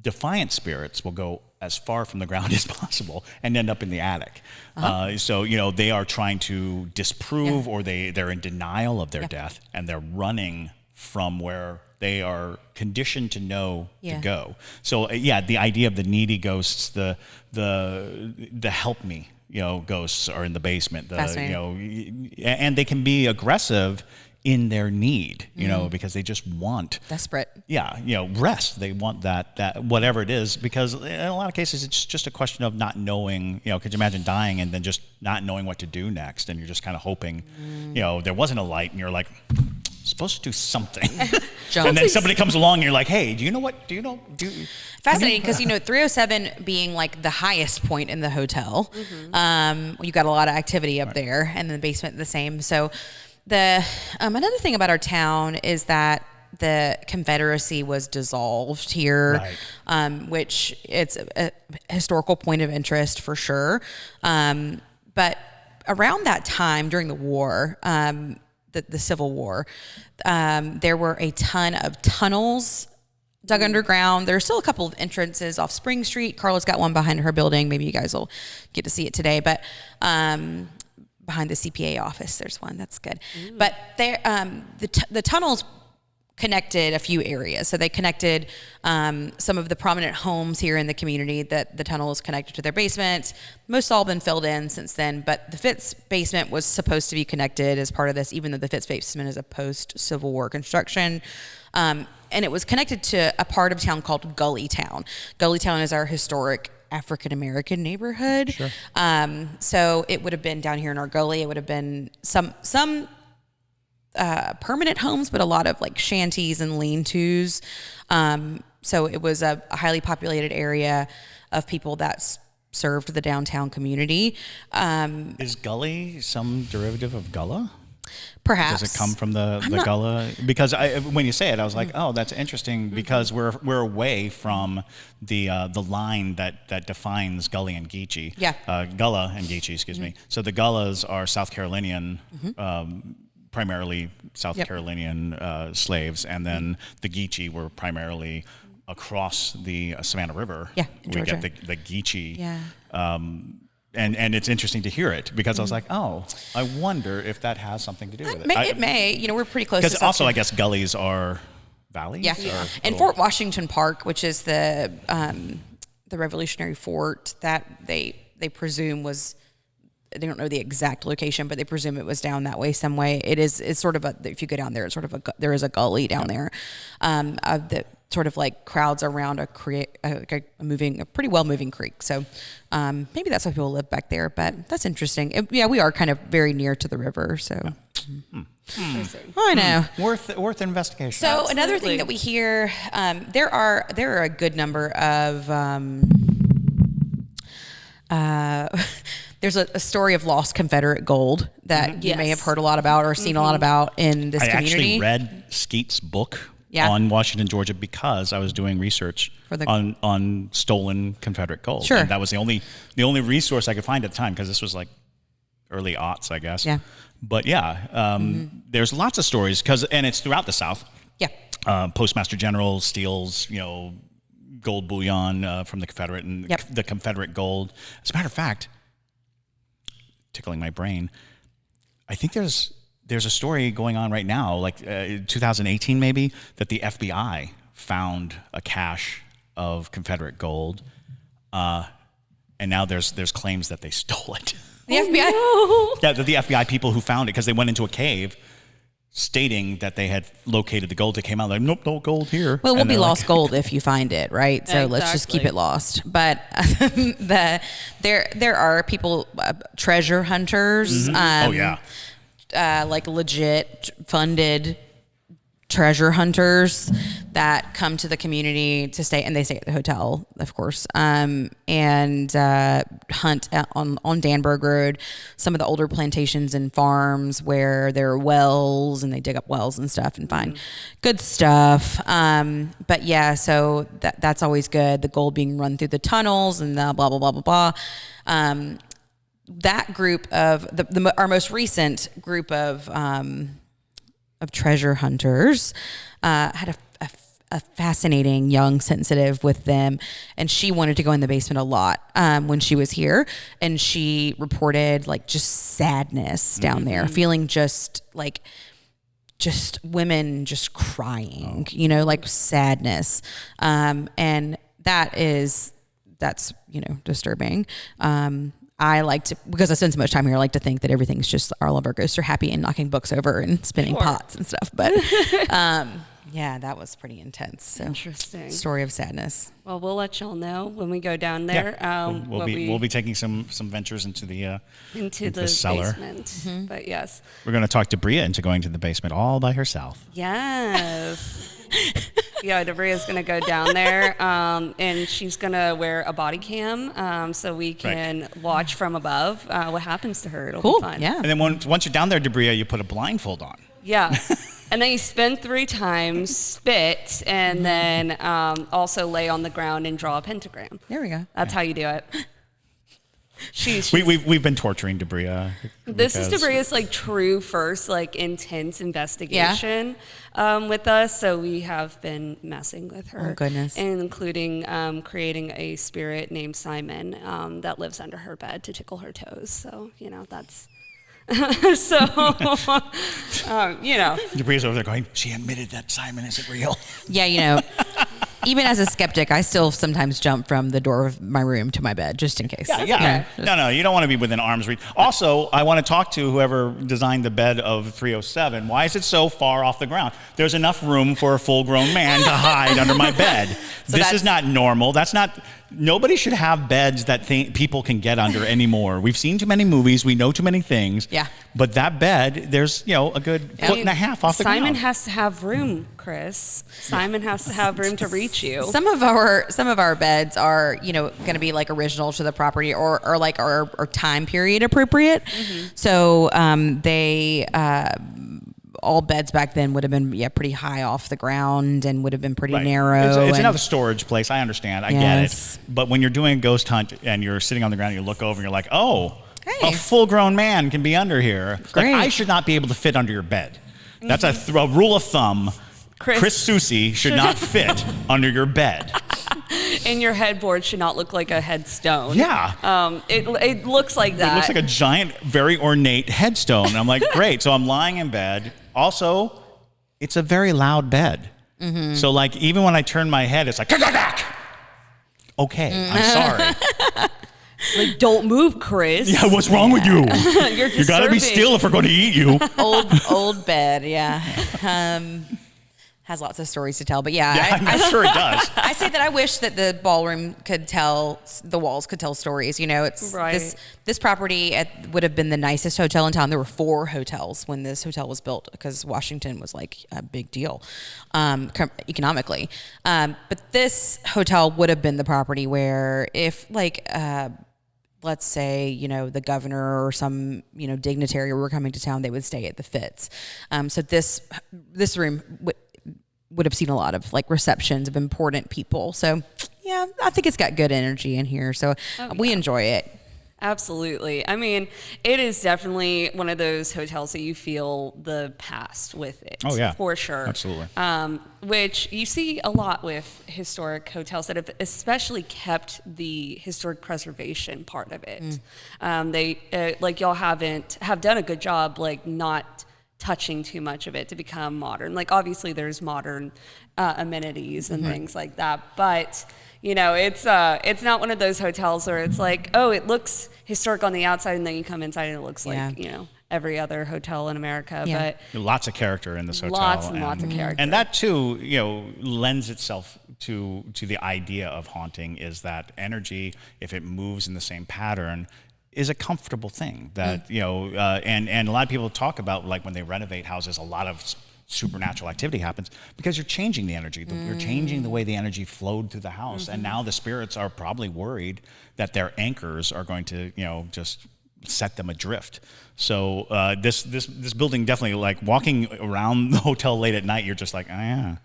Defiant spirits will go as far from the ground as possible and end up in the attic. So, they are trying to disprove or they're in denial of their death and they're running from where they are conditioned to know to go. So, the idea of the needy ghosts, the help me, ghosts are in the basement. And they can be aggressive in their need, because they just want
desperate.
Rest. They want that whatever it is, because in a lot of cases it's just a question of not knowing, could you imagine dying and then just not knowing what to do next, and you're just kind of hoping, there wasn't a light and you're like, supposed to do something. And then somebody comes along and you're like, hey, do you know what?
Fascinating, because 307 being like the highest point in the hotel, you got a lot of activity up there, and then the basement the same. So the another thing about our town is that the Confederacy was dissolved here, which it's a historical point of interest for sure. But around that time during the war, the Civil War, there were a ton of tunnels dug underground. There's still a couple of entrances off Spring Street. Carla's got one behind her building. Maybe you guys will get to see it today. But behind the CPA office, there's one. That's good. But there, the tunnels connected a few areas. So they connected some of the prominent homes here in the community that the tunnel is connected to their basement. Most all been filled in since then, but the Fitz basement was supposed to be connected as part of this, even though the Fitz basement is a post-Civil War construction. And it was connected to a part of town called Gully Town. Gully Town is our historic African-American neighborhood. Sure. So it would have been down here in our gully. It would have been some permanent homes, but a lot of like shanties and lean-tos. So it was a highly populated area of people that served the downtown community.
Is gully some derivative of gullah?
Perhaps.
Does it come from the gullah? Because when you say it, I was like, oh, that's interesting because we're away from the line that defines Gully and Geechee.
Yeah.
Gullah and Geechee, excuse me. So the Gullahs are South Carolinian, primarily South Carolinian slaves, and then the Geechee were primarily across the Savannah River.
Yeah, in
we
Georgia.
get the Geechee.
Yeah.
And it's interesting to hear it because I was like, oh, I wonder if that has something to do with it.
It may. You know, we're pretty close to
Because also, I guess gullies are valleys.
Yeah. And Fort Washington Park, which is the Revolutionary Fort that they presume was, they don't know the exact location, but they presume it was down that way some way. It's sort of if you go down there, it's sort of there is a gully down there, that sort of like crowds around a pretty well moving creek. So maybe that's why people live back there, but that's interesting. We are kind of very near to the river. So I know.
Worth investigation.
So
Absolutely.
Another thing that we hear, there are a good number of, there's a story of lost Confederate gold that you may have heard a lot about or seen a lot about in this community.
I actually read Skeet's book on Washington, Georgia, because I was doing research on stolen Confederate gold.
Sure.
And that was the only resource I could find at the time because this was like early aughts, I guess.
Yeah.
But there's lots of stories and it's throughout the South.
Yeah.
Postmaster General steals, gold bullion from the Confederate and the Confederate gold. As a matter of fact, tickling my brain, I think there's a story going on right now, like 2018 maybe, that the FBI found a cache of Confederate gold, and now there's claims that they stole it.
The FBI?
No.
Yeah, the FBI people who found it because they went into a cave, stating that they had located the gold. They came out like, nope, no gold here.
Well, it will be lost gold if you find it, right? So let's just keep it lost. But there are people, treasure hunters. Like legit funded treasure hunters that come to the community to stay, and they stay at the hotel, of course, and hunt on Danburg Road, some of the older plantations and farms where there are wells, and they dig up wells and stuff and find good stuff. But yeah, so that's always good. The gold being run through the tunnels and the blah blah blah blah blah. That group of our most recent group of treasure hunters had a fascinating young sensitive with them, and she wanted to go in the basement a lot when she was here, and she reported like just sadness down there, feeling just women just crying, like sadness, and that's disturbing. I like to, because I spend so much time here, I like to think that everything's just, all of our ghosts are happy and knocking books over and spinning pots and stuff. But yeah, that was pretty intense. So,
interesting
story of sadness.
Well, we'll let y'all know when we go down there.
Yeah. We'll be taking some ventures into the cellar.
Basement. But yes,
we're going to talk Debria into going to the basement all by herself.
Yes. Yeah, Debria's going to go down there, and she's going to wear a body cam so we can watch from above what happens to her. It'll be fun.
Yeah.
And then once you're down there, Debria, you put a blindfold on.
Yeah. And then you spin 3 times, spit, and then also lay on the ground and draw a pentagram.
There we go.
That's how you do it.
We've been torturing Debria.
This is Debria's true first intense investigation with us, so we have been messing with her.
Oh goodness!
Including creating a spirit named Simon that lives under her bed to tickle her toes. So that's.
Debria's over there going, she admitted that Simon isn't real.
Yeah, even as a skeptic, I still sometimes jump from the door of my room to my bed just in case.
Yeah. No, you don't want to be within arm's reach. Also, I want to talk to whoever designed the bed of 307. Why is it so far off the ground? There's enough room for a full-grown man to hide under my bed. This is not normal. That's not nobody should have beds that people can get under anymore. We've seen too many movies. We know too many things.
Yeah.
But that bed, there's, a good foot and a half off the ground.
Simon has to have room, Chris. Simon has to have room to reach you.
Some of our beds are, going to be like original to the property or like our time period appropriate. Mm-hmm. So they all beds back then would have been pretty high off the ground and would have been pretty narrow.
It's another storage place. I understand. I get it. But when you're doing a ghost hunt and you're sitting on the ground and you look over and you're like, oh, a full-grown man can be under here. Like, I should not be able to fit under your bed. That's a rule of thumb. Chris Soucy should not fit under your bed.
And your headboard should not look like a headstone.
Yeah.
It looks like that.
It looks like a giant, very ornate headstone. And I'm like, great. So I'm lying in bed. Also, it's a very loud bed. Mm-hmm. So like, even when I turn my head, it's like, okay, I'm sorry.
Like, don't move, Chris.
Yeah, what's wrong with you?
You
gotta be still if we're going to eat you.
Old bed, yeah. Has lots of stories to tell, but
I'm sure it does.
I say that I wish that the ballroom the walls could tell stories. It's this property would have been the nicest hotel in town. There were 4 hotels when this hotel was built because Washington was like a big deal economically. But this hotel would have been the property where if let's say, the governor or some, dignitary were coming to town, they would stay at the Fitz. So this room would have seen a lot of receptions of important people. So yeah, I think it's got good energy in here. So we enjoy it.
Absolutely. I mean, it is definitely one of those hotels that you feel the past with it.
Oh yeah,
for sure.
Absolutely.
Which you see a lot with historic hotels that have especially kept the historic preservation part of it. They y'all have done a good job not touching too much of it to become modern. Obviously there's modern amenities and things like that, but it's not one of those hotels where it's like, oh, it looks historic on the outside and then you come inside and it looks like every other hotel in America. But
lots of character in this hotel.
Lots of character.
And that too, lends itself to the idea of haunting, is that energy, if it moves in the same pattern, is a comfortable thing that, and a lot of people talk about when they renovate houses, a lot of supernatural activity happens because you're changing the energy. You're changing the way the energy flowed through the house. And now the spirits are probably worried that their anchors are going to, just set them adrift. So this building definitely, walking around the hotel late at night, you're just like, oh yeah.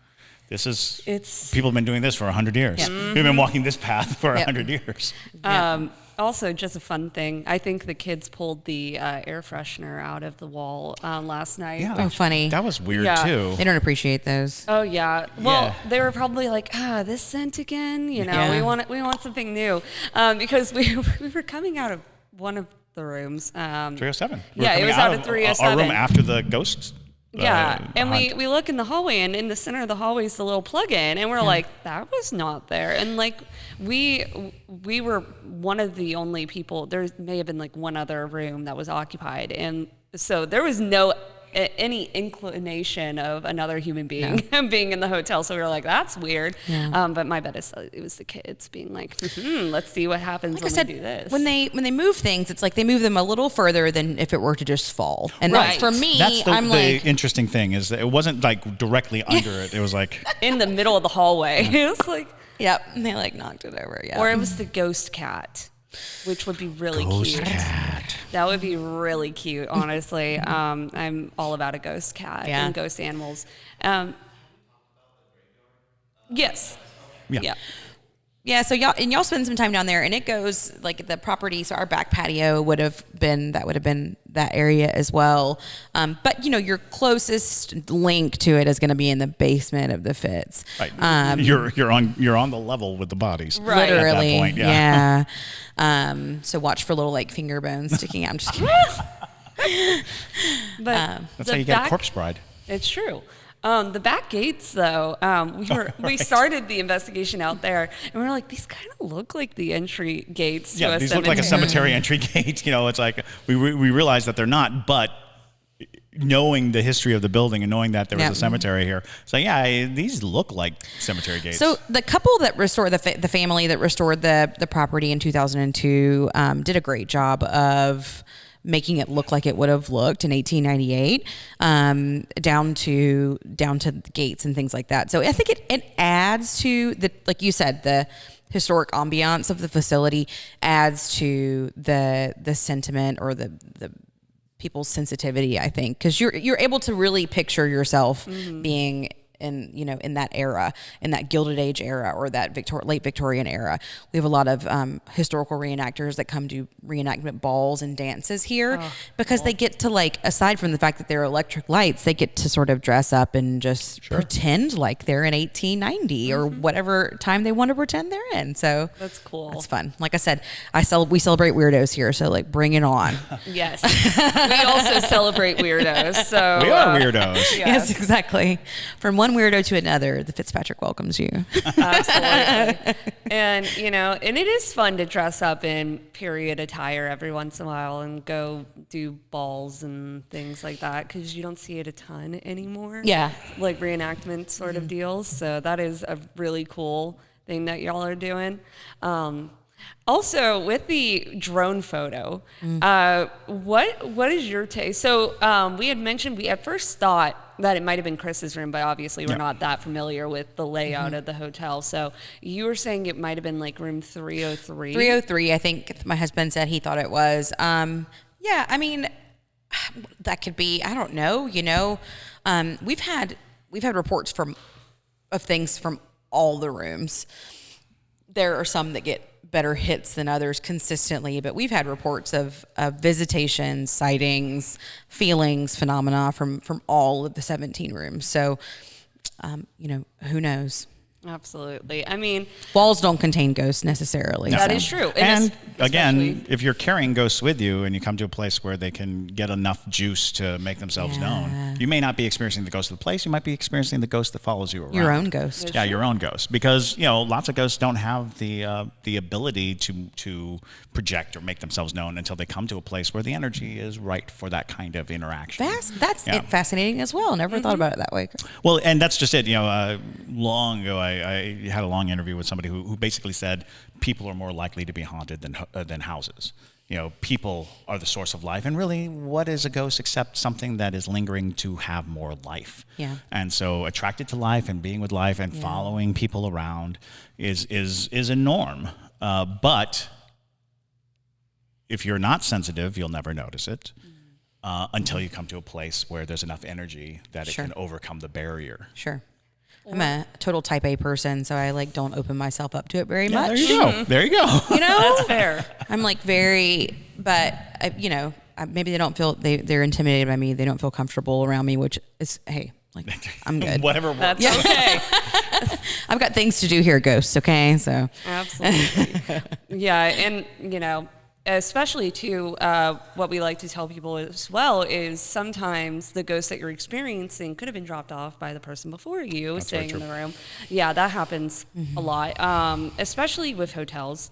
People have been doing this for 100 years. Yep. We've been walking this path for 100 years.
Also, just a fun thing. I think the kids pulled the air freshener out of the wall last night.
Yeah, funny.
That was weird too.
They don't appreciate those.
Oh yeah. Well, they were probably like, this scent again. We want something new, because we were coming out of one of the rooms.
307.
It was out of 307.
Our room after the ghost.
And we look in the hallway, and in the center of the hallway is the little plug-in, and we're like, that was not there. And we were one of the only people. There may have been one other room that was occupied, and so there was no any inclination of another human being being in the hotel. So we were like, that's weird. Yeah. But my bet is it was the kids being like, let's see what happens when we do this.
When they move things, it's like they move them a little further than if it were to just fall. And for me,
that's the interesting thing is that it wasn't directly under it. It was
in the middle of the hallway. It was like,
yep, and they knocked it over. Yeah.
Or it was the ghost cat, which would be really cute.
Cat.
That would be really cute, honestly. I'm all about a ghost cat and ghost animals. Yes.
Yeah. Yeah, so y'all spend some time down there, and it goes the property. So our back patio would have been that area as well. But your closest link to it is going to be in the basement of the Fitz.
Right. You're on the level with the bodies.
Right.
Literally.
At that point,
yeah. So watch for little finger bones sticking out. I'm just kidding.
But
that's how you get a corpse bride.
It's true. The back gates, though, we started the investigation out there, and we were like, these kind of look like the entry gates to a
these
cemetery.
look like a cemetery entry gate. It's like we realize that they're not, but knowing the history of the building and knowing that there was a cemetery here. So these look like cemetery gates.
So the couple that restored the family that restored the property in 2002 did a great job of making it look like it would have looked in 1898, down to the gates and things like that. So I think it adds to the, like you said, the historic ambiance of the facility, adds to the sentiment or the people's sensitivity, I think, because you're able to really picture yourself being in that era, in that Gilded Age era, or that late Victorian era. We have a lot of historical reenactors that come to reenactment balls and dances here because they get to, like, aside from the fact that they're electric lights, they get to sort of dress up and just pretend like they're in 1890 or whatever time they want to pretend they're in. So
that's cool.
That's fun. Like I said, we celebrate weirdos here, so like bring it on.
Yes, we also celebrate weirdos. So
we are weirdos.
Yes, exactly. From one weirdo to another, the Fitzpatrick welcomes you.
Absolutely. And and it is fun to dress up in period attire every once in a while and go do balls and things like that, because you don't see it a ton anymore.
Yeah,
like reenactment sort of deals. So that is a really cool thing that y'all are doing. Also, with the drone photo, what is your take? So we had mentioned, we at first thought that it might have been Chris's room, but obviously we're not that familiar with the layout of the hotel. So you were saying it might have been like room 303.
303, I think my husband said he thought it was. Yeah, I mean, that could be, I don't know, we've had reports of things from all the rooms. There are some that get better hits than others consistently, but we've had reports of visitations, sightings, feelings, phenomena from all of the 17 rooms. So, who knows?
Absolutely. I mean,
walls don't contain ghosts necessarily.
That is true.
And again, if you're carrying ghosts with you and you come to a place where they can get enough juice to make themselves known, you may not be experiencing the ghost of the place. You might be experiencing the ghost that follows you around.
Your own ghost.
Yeah, your own ghost. Because, lots of ghosts don't have the ability to project or make themselves known until they come to a place where the energy is right for that kind of interaction.
That's fascinating as well. Never thought about it that way.
Well, and that's just it. Long ago, I had a long interview with somebody who basically said people are more likely to be haunted than houses. People are the source of life, and really, what is a ghost except something that is lingering to have more life?
Yeah.
And so, attracted to life and being with life and following people around is a norm. But if you're not sensitive, you'll never notice it until you come to a place where there's enough energy that it can overcome the barrier.
Sure. I'm a total type A person, so I don't open myself up to it very much.
There you go. There you go.
That's fair.
I'm but maybe they don't feel they're intimidated by me. They don't feel comfortable around me, which is, hey, I'm good.
Whatever works.
That's okay.
I've got things to do here, ghosts. Okay, so
absolutely. Yeah, and especially too, what we like to tell people as well is sometimes the ghost that you're experiencing could have been dropped off by the person before you. That's staying in the room. Yeah, that happens a lot, especially with hotels.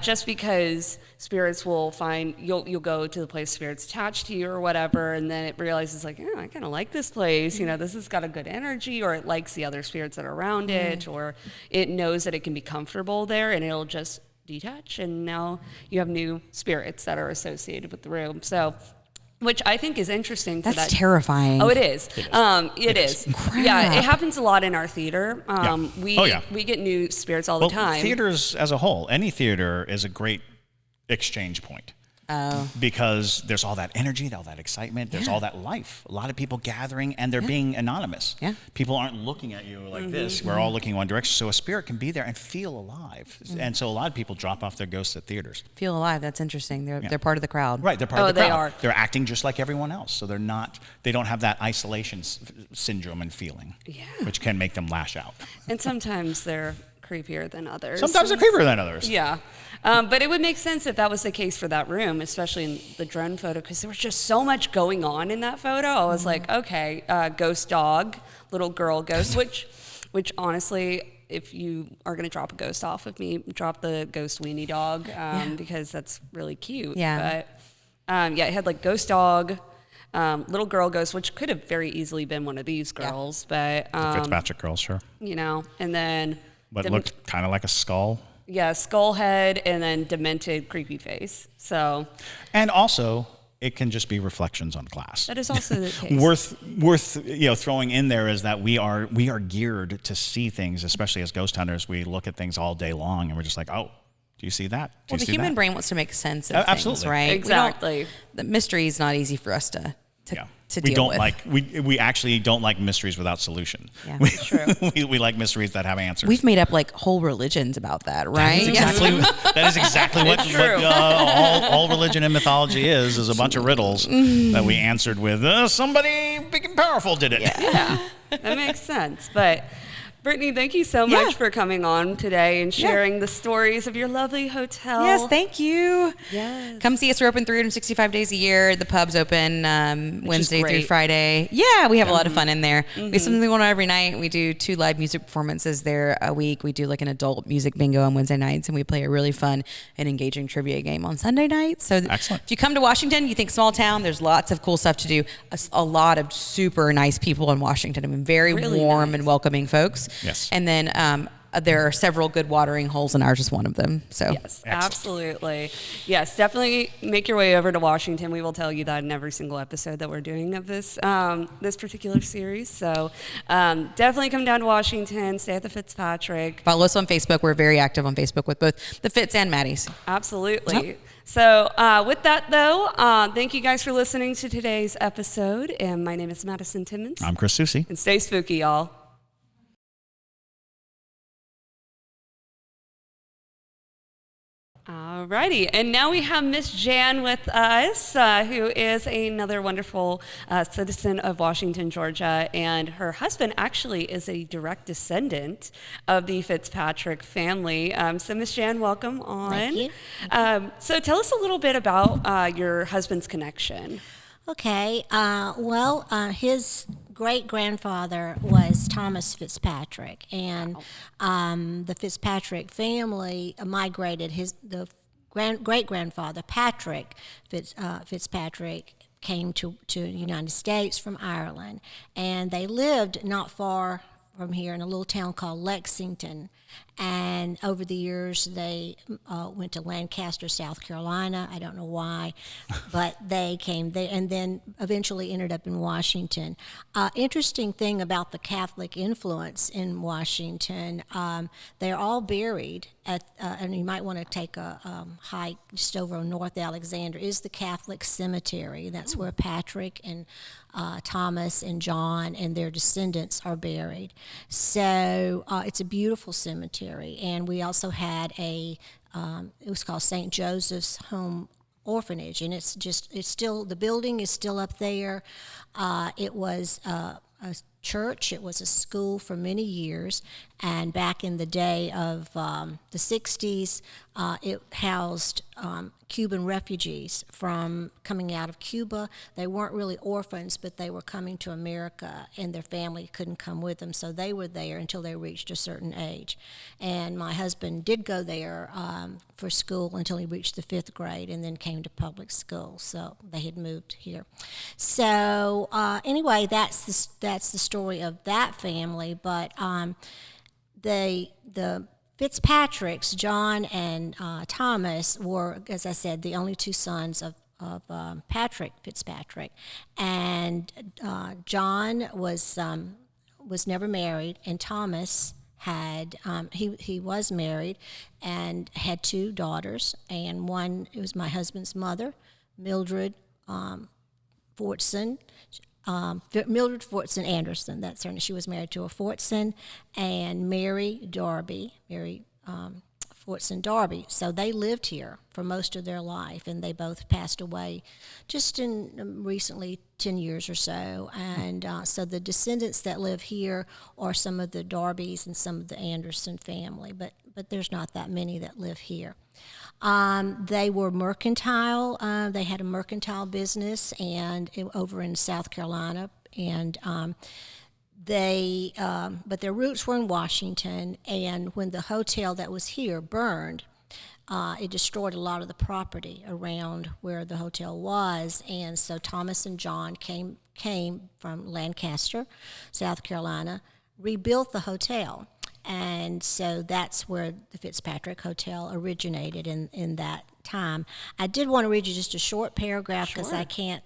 Just because spirits will find you'll go to the place spirits attached to you or whatever, and then it realizes I kind of like this place. This has got a good energy, or it likes the other spirits that are around it, or it knows that it can be comfortable there, and it'll just detach, and now you have new spirits that are associated with the room. So, which I think is interesting.
That's terrifying.
Oh, it is. It is. Yeah, it happens a lot in our theater. We get new spirits all the time.
Theaters as a whole, any theater is a great exchange point.
Oh.
Because there's all that energy, all that excitement, there's all that life. A lot of people gathering, and they're being anonymous.
Yeah.
People aren't looking at you like this. We're all looking one direction. So a spirit can be there and feel alive. And so a lot of people drop off their ghosts at theaters.
Feel alive. That's interesting. They're part of the crowd.
Right. They're part of the crowd.
They are.
They're acting just like everyone else. So they don't have that isolation syndrome and feeling, which can make them lash out.
And sometimes they're creepier than others.
Sometimes they're creepier than others.
Yeah. But it would make sense if that was the case for that room, especially in the drone photo, because there was just so much going on in that photo. I was like, okay, ghost dog, little girl ghost, which honestly, if you are going to drop a ghost off of me, drop the ghost weenie dog, because that's really cute.
Yeah.
But it had ghost dog, little girl ghost, which could have very easily been one of these girls, but
The Fitzpatrick girl, sure.
and then
But looked kind of like a skull.
Yeah, skull head, and then demented, creepy face. So,
and also, it can just be reflections on glass.
That is also the case.
worth throwing in there is that we are geared to see things, especially as ghost hunters. We look at things all day long, and we're just like, oh, do you see that?
The human brain wants to make sense of
absolutely.
things, right?
Exactly.
The mystery is not easy for us to
we
deal
don't
with.
we actually don't like mysteries without solution.
Yeah,
true.
we like mysteries that have answers.
We've made up whole religions about that, right?
That is exactly what all religion and mythology is a bunch of riddles that we answered with somebody big and powerful did it.
Yeah, that makes sense. But Brittany, thank you so much for coming on today and sharing the stories of your lovely hotel.
Yes, thank you.
Yes.
Come see us. We're open 365 days a year. The pub's open Wednesday through Friday. Yeah, we have a lot of fun in there. We have something going on every night. We do 2 live music performances there a week. We do an adult music bingo on Wednesday nights, and we play a really fun and engaging trivia game on Sunday nights. So
excellent.
If you come to Washington, you think small town, there's lots of cool stuff to do. A lot of super nice people in Washington. I mean, very really warm and welcoming folks.
Yes.
And then there are several good watering holes, and ours is one of them. So
yes, absolutely. Yes, definitely make your way over to Washington. We will tell you that in every single episode that we're doing of this this particular series. So definitely come down to Washington. Stay at the Fitzpatrick.
Follow us on Facebook. We're very active on Facebook with both the Fitz and Maddie's.
Absolutely.
Yep.
So with that, though, thank you guys for listening to today's episode. And my name is Madison Timmons.
I'm Chris Soucy.
And stay spooky, y'all. Alrighty, and now we have Miss Jan with us, who is another wonderful citizen of Washington, Georgia, and her husband actually is a direct descendant of the Fitzpatrick family. So Miss Jan, welcome on.
Thank you.
So tell us a little bit about your husband's connection.
Okay, his great-grandfather was Thomas Fitzpatrick, and the Fitzpatrick family migrated. The great-grandfather, Patrick Fitzpatrick, came to the United States from Ireland, and they lived not far from here in a little town called Lexington. And over the years, they went to Lancaster, South Carolina. I don't know why, but they came there and then eventually ended up in Washington. Interesting thing about the Catholic influence in Washington, they're all buried at, and you might want to take a hike just over on North Alexander, is the Catholic cemetery. That's where Patrick and Thomas and John and their descendants are buried. So it's a beautiful cemetery. And we also had it was called St. Joseph's Home Orphanage, and it's still, the building is still up there. It was a church, it was a school for many years, and back in the day of the 60s, it housed Cuban refugees from coming out of Cuba. They weren't really orphans, but they were coming to America, and their family couldn't come with them, so they were there until they reached a certain age. And my husband did go there for school until he reached the 5th grade, and then came to public school, so they had moved here. So anyway, that's the story of that family, but the Fitzpatricks, John and Thomas, were, as I said, the only 2 sons of Patrick Fitzpatrick, and John was never married, and Thomas had he was married and had 2 daughters, and one, it was my husband's mother, Mildred Fortson. Mildred Fortson Anderson, that's her name. She was married to a Fortson, and Mary Fortson Darby. So they lived here for most of their life, and they both passed away just in recently 10 years or so. And so the descendants that live here are some of the Darbys and some of the Anderson family, but there's not that many that live here. They were mercantile. They had a mercantile business over in South Carolina, and but their roots were in Washington. And when the hotel that was here burned, it destroyed a lot of the property around where the hotel was. And so Thomas and John came from Lancaster, South Carolina, rebuilt the hotel. And so that's where the Fitzpatrick Hotel originated in that time. I did want to read you just a short paragraph because I can't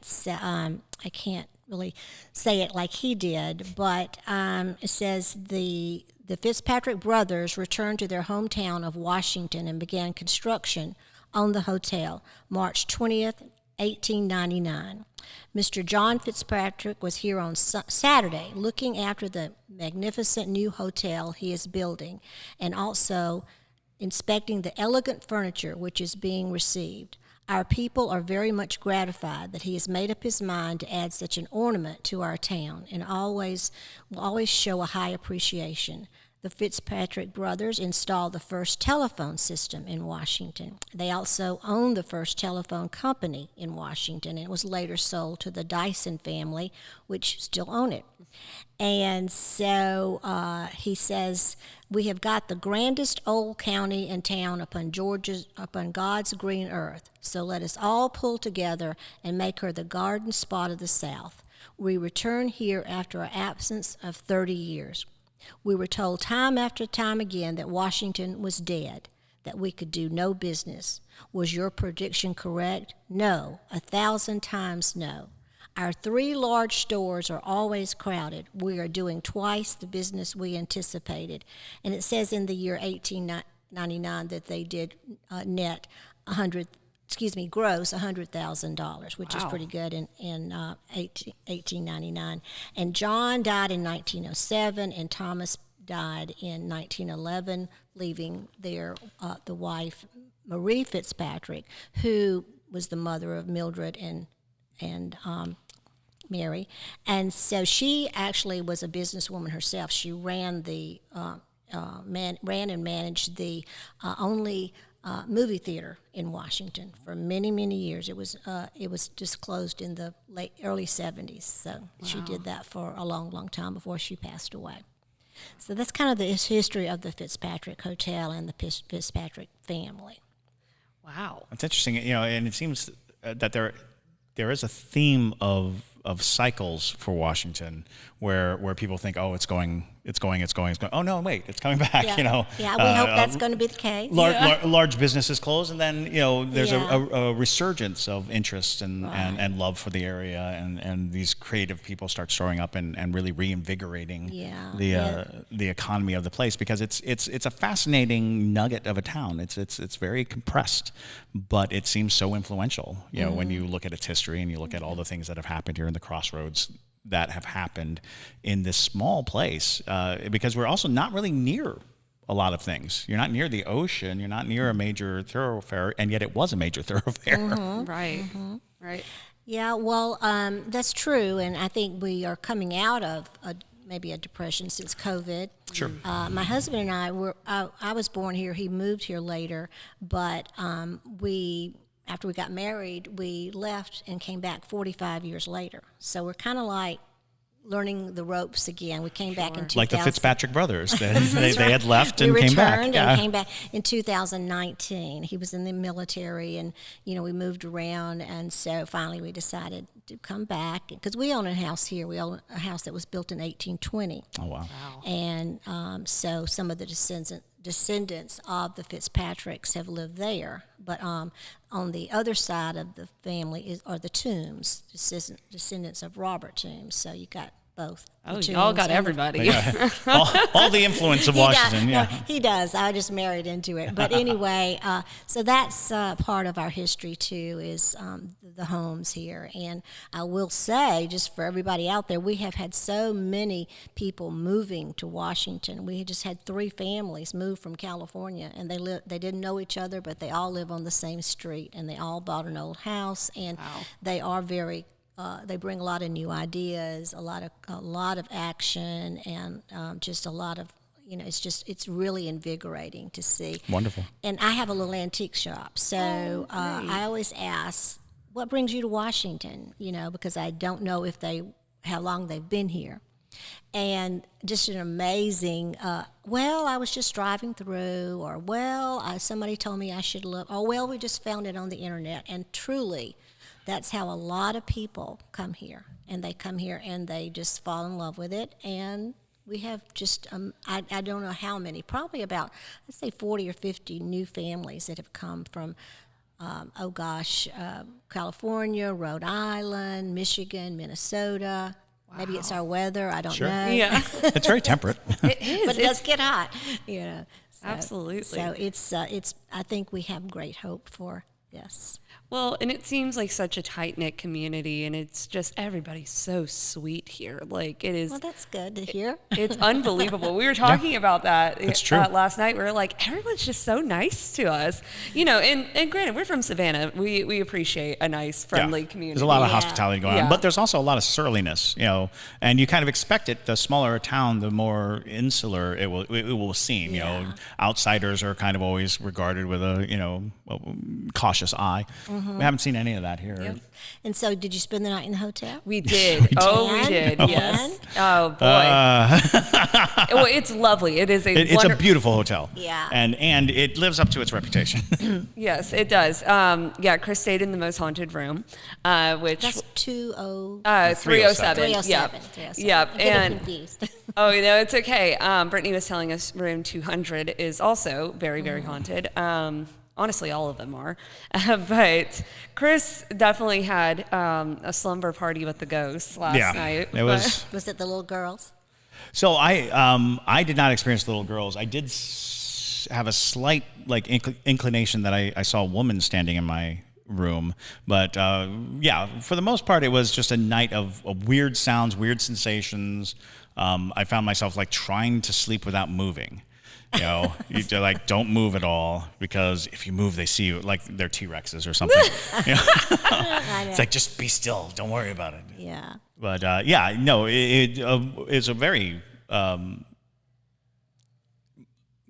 really say it like he did, but it says the Fitzpatrick brothers returned to their hometown of Washington and began construction on the hotel March 20th, 1899. Mr. John Fitzpatrick was here on Saturday looking after the magnificent new hotel he is building and also inspecting the elegant furniture which is being received. Our people are very much gratified that he has made up his mind to add such an ornament to our town and will always show a high appreciation. The Fitzpatrick brothers installed the first telephone system in Washington. They also owned the first telephone company in Washington, and it was later sold to the Dyson family, which still own it. And so he says, we have got the grandest old county and town upon God's green earth. So let us all pull together and make her the garden spot of the South. We return here after an absence of 30 years. We were told time after time again that Washington was dead, that we could do no business. Was your prediction correct? No, 1,000 times no. Our 3 large stores are always crowded. We are doing twice the business we anticipated. And it says in the year 1899 that they did gross $100,000, which is pretty good in 1899. And John died in 1907, and Thomas died in 1911, leaving the wife Marie Fitzpatrick, who was the mother of Mildred and Mary. And so she actually was a businesswoman herself. She ran and managed the only movie theater in Washington for many, many years. It was just closed in the early 70s. So she did that for a long, long time before she passed away. So that's kind of the history of the Fitzpatrick Hotel and the Fitzpatrick family.
Wow.
It's interesting, and it seems that there is a theme of cycles for Washington where people think, oh, it's going. Oh no, wait, it's coming back.
Yeah, we hope that's going to be the case.
Large businesses close, and then there's a resurgence of interest and love for the area, and these creative people start showing up and really reinvigorating the economy of the place, because it's a fascinating nugget of a town. It's very compressed, but it seems so influential. When you look at its history and you look at all the things that have happened here in the crossroads that have happened in this small place, because we're also not really near a lot of things. You're not near the ocean. You're not near a major thoroughfare, and yet it was a major thoroughfare.
Mm-hmm. Right. Mm-hmm. Right.
Yeah, well, that's true, and I think we are coming out of maybe a depression since COVID.
Sure.
My husband and I I was born here. He moved here later, but after we got married, we left and came back 45 years later. So we're kind of like learning the ropes again. We came back in 2000.
Like the Fitzpatrick brothers. They had left and
we
came back.
We returned and came back in 2019. He was in the military, and, we moved around. And so finally we decided to come back, because we own a house here. We own a house that was built in 1820.
Oh, wow.
And so some of the descendants of the Fitzpatricks have lived there, but on the other side of the family are the Toombs, descendants of Robert Toombs. So you got both.
Oh, y'all got everybody.
All the influence of Washington.
No, he does. I just married into it. But anyway, so that's part of our history too, is the homes here. And I will say, just for everybody out there, we have had so many people moving to Washington. We just had 3 families move from California, and they didn't know each other, but they all live on the same street, and they all bought an old house, and they are very. They bring a lot of new ideas, a lot of action, and just a lot of, it's really invigorating to see.
Wonderful.
And I have a little antique shop, so I always ask, what brings you to Washington? Because I don't know how long they've been here. And just an amazing, well, I was just driving through, or, well, somebody told me I should look, or, well, we just found it on the internet. And truly, that's how a lot of people come here. And they come here and they just fall in love with it. And we have just, I don't know how many, probably about, let's say 40 or 50 new families that have come from, California, Rhode Island, Michigan, Minnesota. Wow. Maybe it's our weather, I don't know.
Yeah.
It's very temperate.
It is. But it does get hot, you know. So,
Absolutely.
So it's, I think we have great hope for this.
Well, and it seems like such a tight-knit community, and it's just everybody's so sweet here. Like, it is.
Well, that's good to hear.
It's unbelievable. We were talking about that
last
night. We were like, everyone's just so nice to us. You know, and granted, we're from Savannah. We appreciate a nice, friendly community.
There's a lot of hospitality going on, but there's also a lot of surliness, you know, and you kind of expect it. The smaller a town, the more insular it will seem. You know, outsiders are kind of always regarded with a, you know, cautious eye. Mm-hmm. We haven't seen any of that here.
Yep. And so, did you spend the night in the hotel?
We did. We did. Yes. Oh boy. Well, it's lovely. It is
it's a beautiful hotel.
Yeah.
And it lives up to its reputation.
Yes, it does. Chris stayed in the most haunted room, which
that's
307.
307.
Yep.
307.
Yep.
I'm confused.
Oh, you know, it's okay. Brittany was telling us room 200 is also very, very haunted. Honestly, all of them are. But Chris definitely had a slumber party with the ghosts last night.
It was.
Was it the little girls?
So I did not experience little girls. I did have a slight inclination that I saw a woman standing in my room, but for the most part, it was just a night of weird sounds, weird sensations. I found myself trying to sleep without moving. You know, they're don't move at all, because if you move, they see you like they're T-Rexes or something. You know? It's just be still, don't worry about it.
Yeah.
But it's a very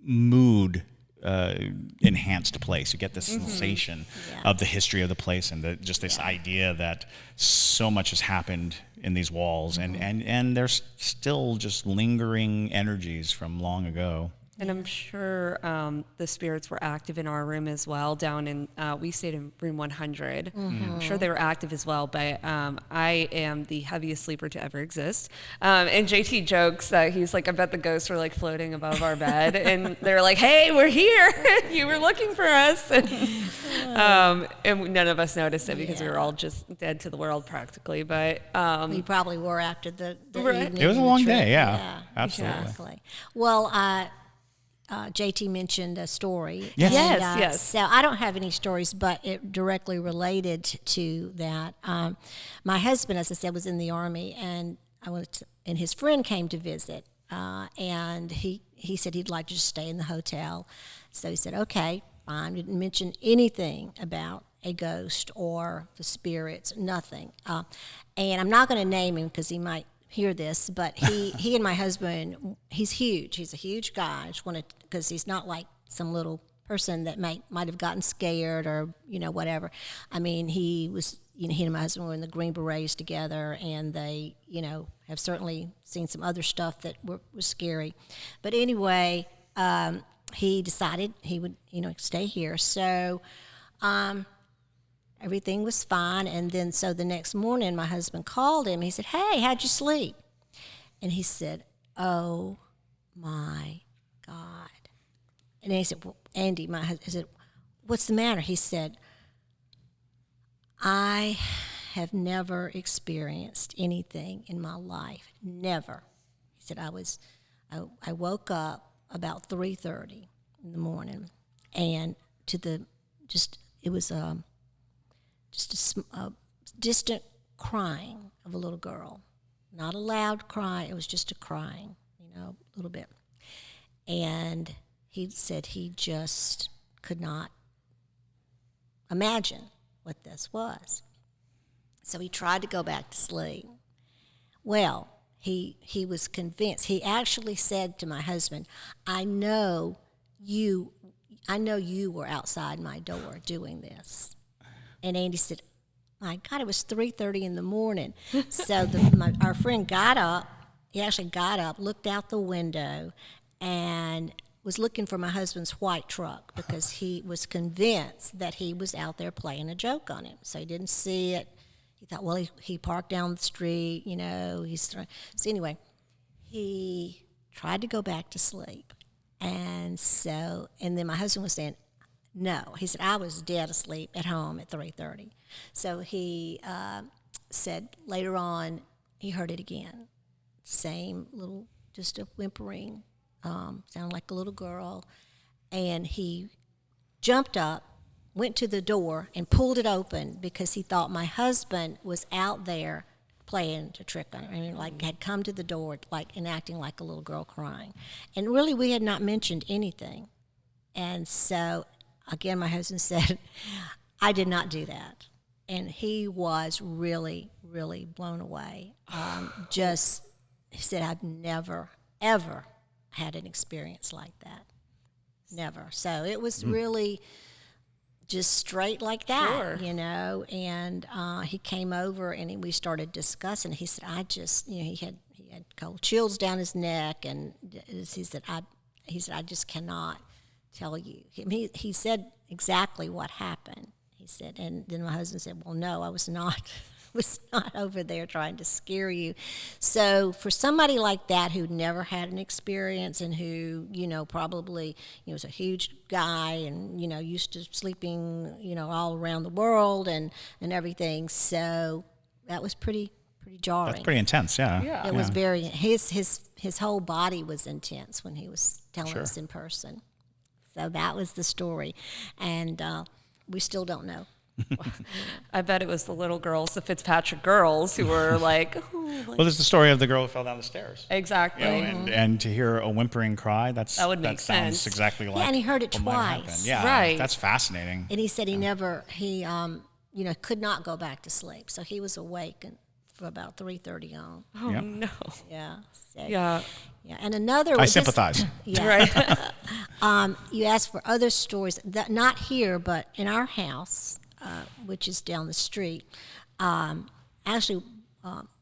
mood enhanced place. You get this sensation of the history of the place, and just this idea that so much has happened in these walls, and there's still just lingering energies from long ago.
And I'm sure the spirits were active in our room as well. Down in, we stayed in room 100. I'm sure they were active as well, but I am the heaviest sleeper to ever exist. And JT jokes that he's like, I bet the ghosts were floating above our bed. And they're like, hey, we're here. You were looking for us. And none of us noticed it because we were all just dead to the world practically. But
we probably were after the evening.
It was a long day, yeah. Absolutely.
Exactly. Well, JT mentioned a story.
Yes.
And, yes.
So I don't have any stories, but it directly related to that. My husband, as I said, was in the Army, and and his friend came to visit, and he said he'd like to just stay in the hotel. So he said, okay, fine. Didn't mention anything about a ghost or the spirits, nothing. And I'm not going to name him because he might hear this, but he and my husband, he's huge. He's a huge guy. I just wanted, because he's not like some little person that might have gotten scared or whatever. I mean, he was, he and my husband were in the Green Berets together, and they have certainly seen some other stuff that was scary. But anyway, he decided he would stay here. So everything was fine, and then so the next morning my husband called him. He said, hey, how'd you sleep? And he said, oh my God. And then he said, well, Andy, my husband, I said, what's the matter? He said, I have never experienced anything in my life, never. He said, I woke up about 3:30 in the morning, and it was just a distant crying of a little girl. Not a loud cry, it was just a crying, a little bit. And he said he just could not imagine what this was. So he tried to go back to sleep. Well, he was convinced. He actually said to my husband, I know you were outside my door doing this. And Andy said, my God, it was 3:30 in the morning. So our friend got up he actually got up, looked out the window, and was looking for my husband's white truck because he was convinced that he was out there playing a joke on him. So he didn't see it. He thought, well, he parked down the street, So anyway, he tried to go back to sleep. And then my husband was saying, no. He said, I was dead asleep at home at 3:30. So he said later on, he heard it again. Same little, just a whimpering, sounded like a little girl. And he jumped up, went to the door, and pulled it open because he thought my husband was out there playing a trick on him. I mean, like, had come to the door, like, and acting like a little girl crying. And really, we had not mentioned anything. And so, again, my husband said, I did not do that. And he was really, really blown away. He said, I've never, ever had an experience like that. Never. So it was really just straight like that, and he came over and we started discussing. He said, I just, he had cold chills down his neck, and he said, I just cannot tell you. He said exactly what happened. He said, and then my husband said, well, no, I was not over there trying to scare you. So for somebody like that who never had an experience and who, probably, was a huge guy and, used to sleeping, all around the world and everything. So that was pretty jarring.
That's pretty intense, yeah.
It was very, his whole body was intense when he was telling us in person. So that was the story. And we still don't know.
I bet it was the little girls, the Fitzpatrick girls, who were like,
well, there's the story of the girl who fell down the stairs.
Exactly.
And to hear a whimpering cry, that
make
sounds
sense.
exactly like.
Yeah, and he heard it
what might happen.
twice.
Yeah,
right.
That's fascinating.
And he said he could not go back to sleep, so he was awake for about 3:30 on.
Oh no.
Yeah. So,
Yeah.
Yeah, and another.
I sympathize.
Right.
You asked for other stories, not here, but in our house, which is down the street. Actually,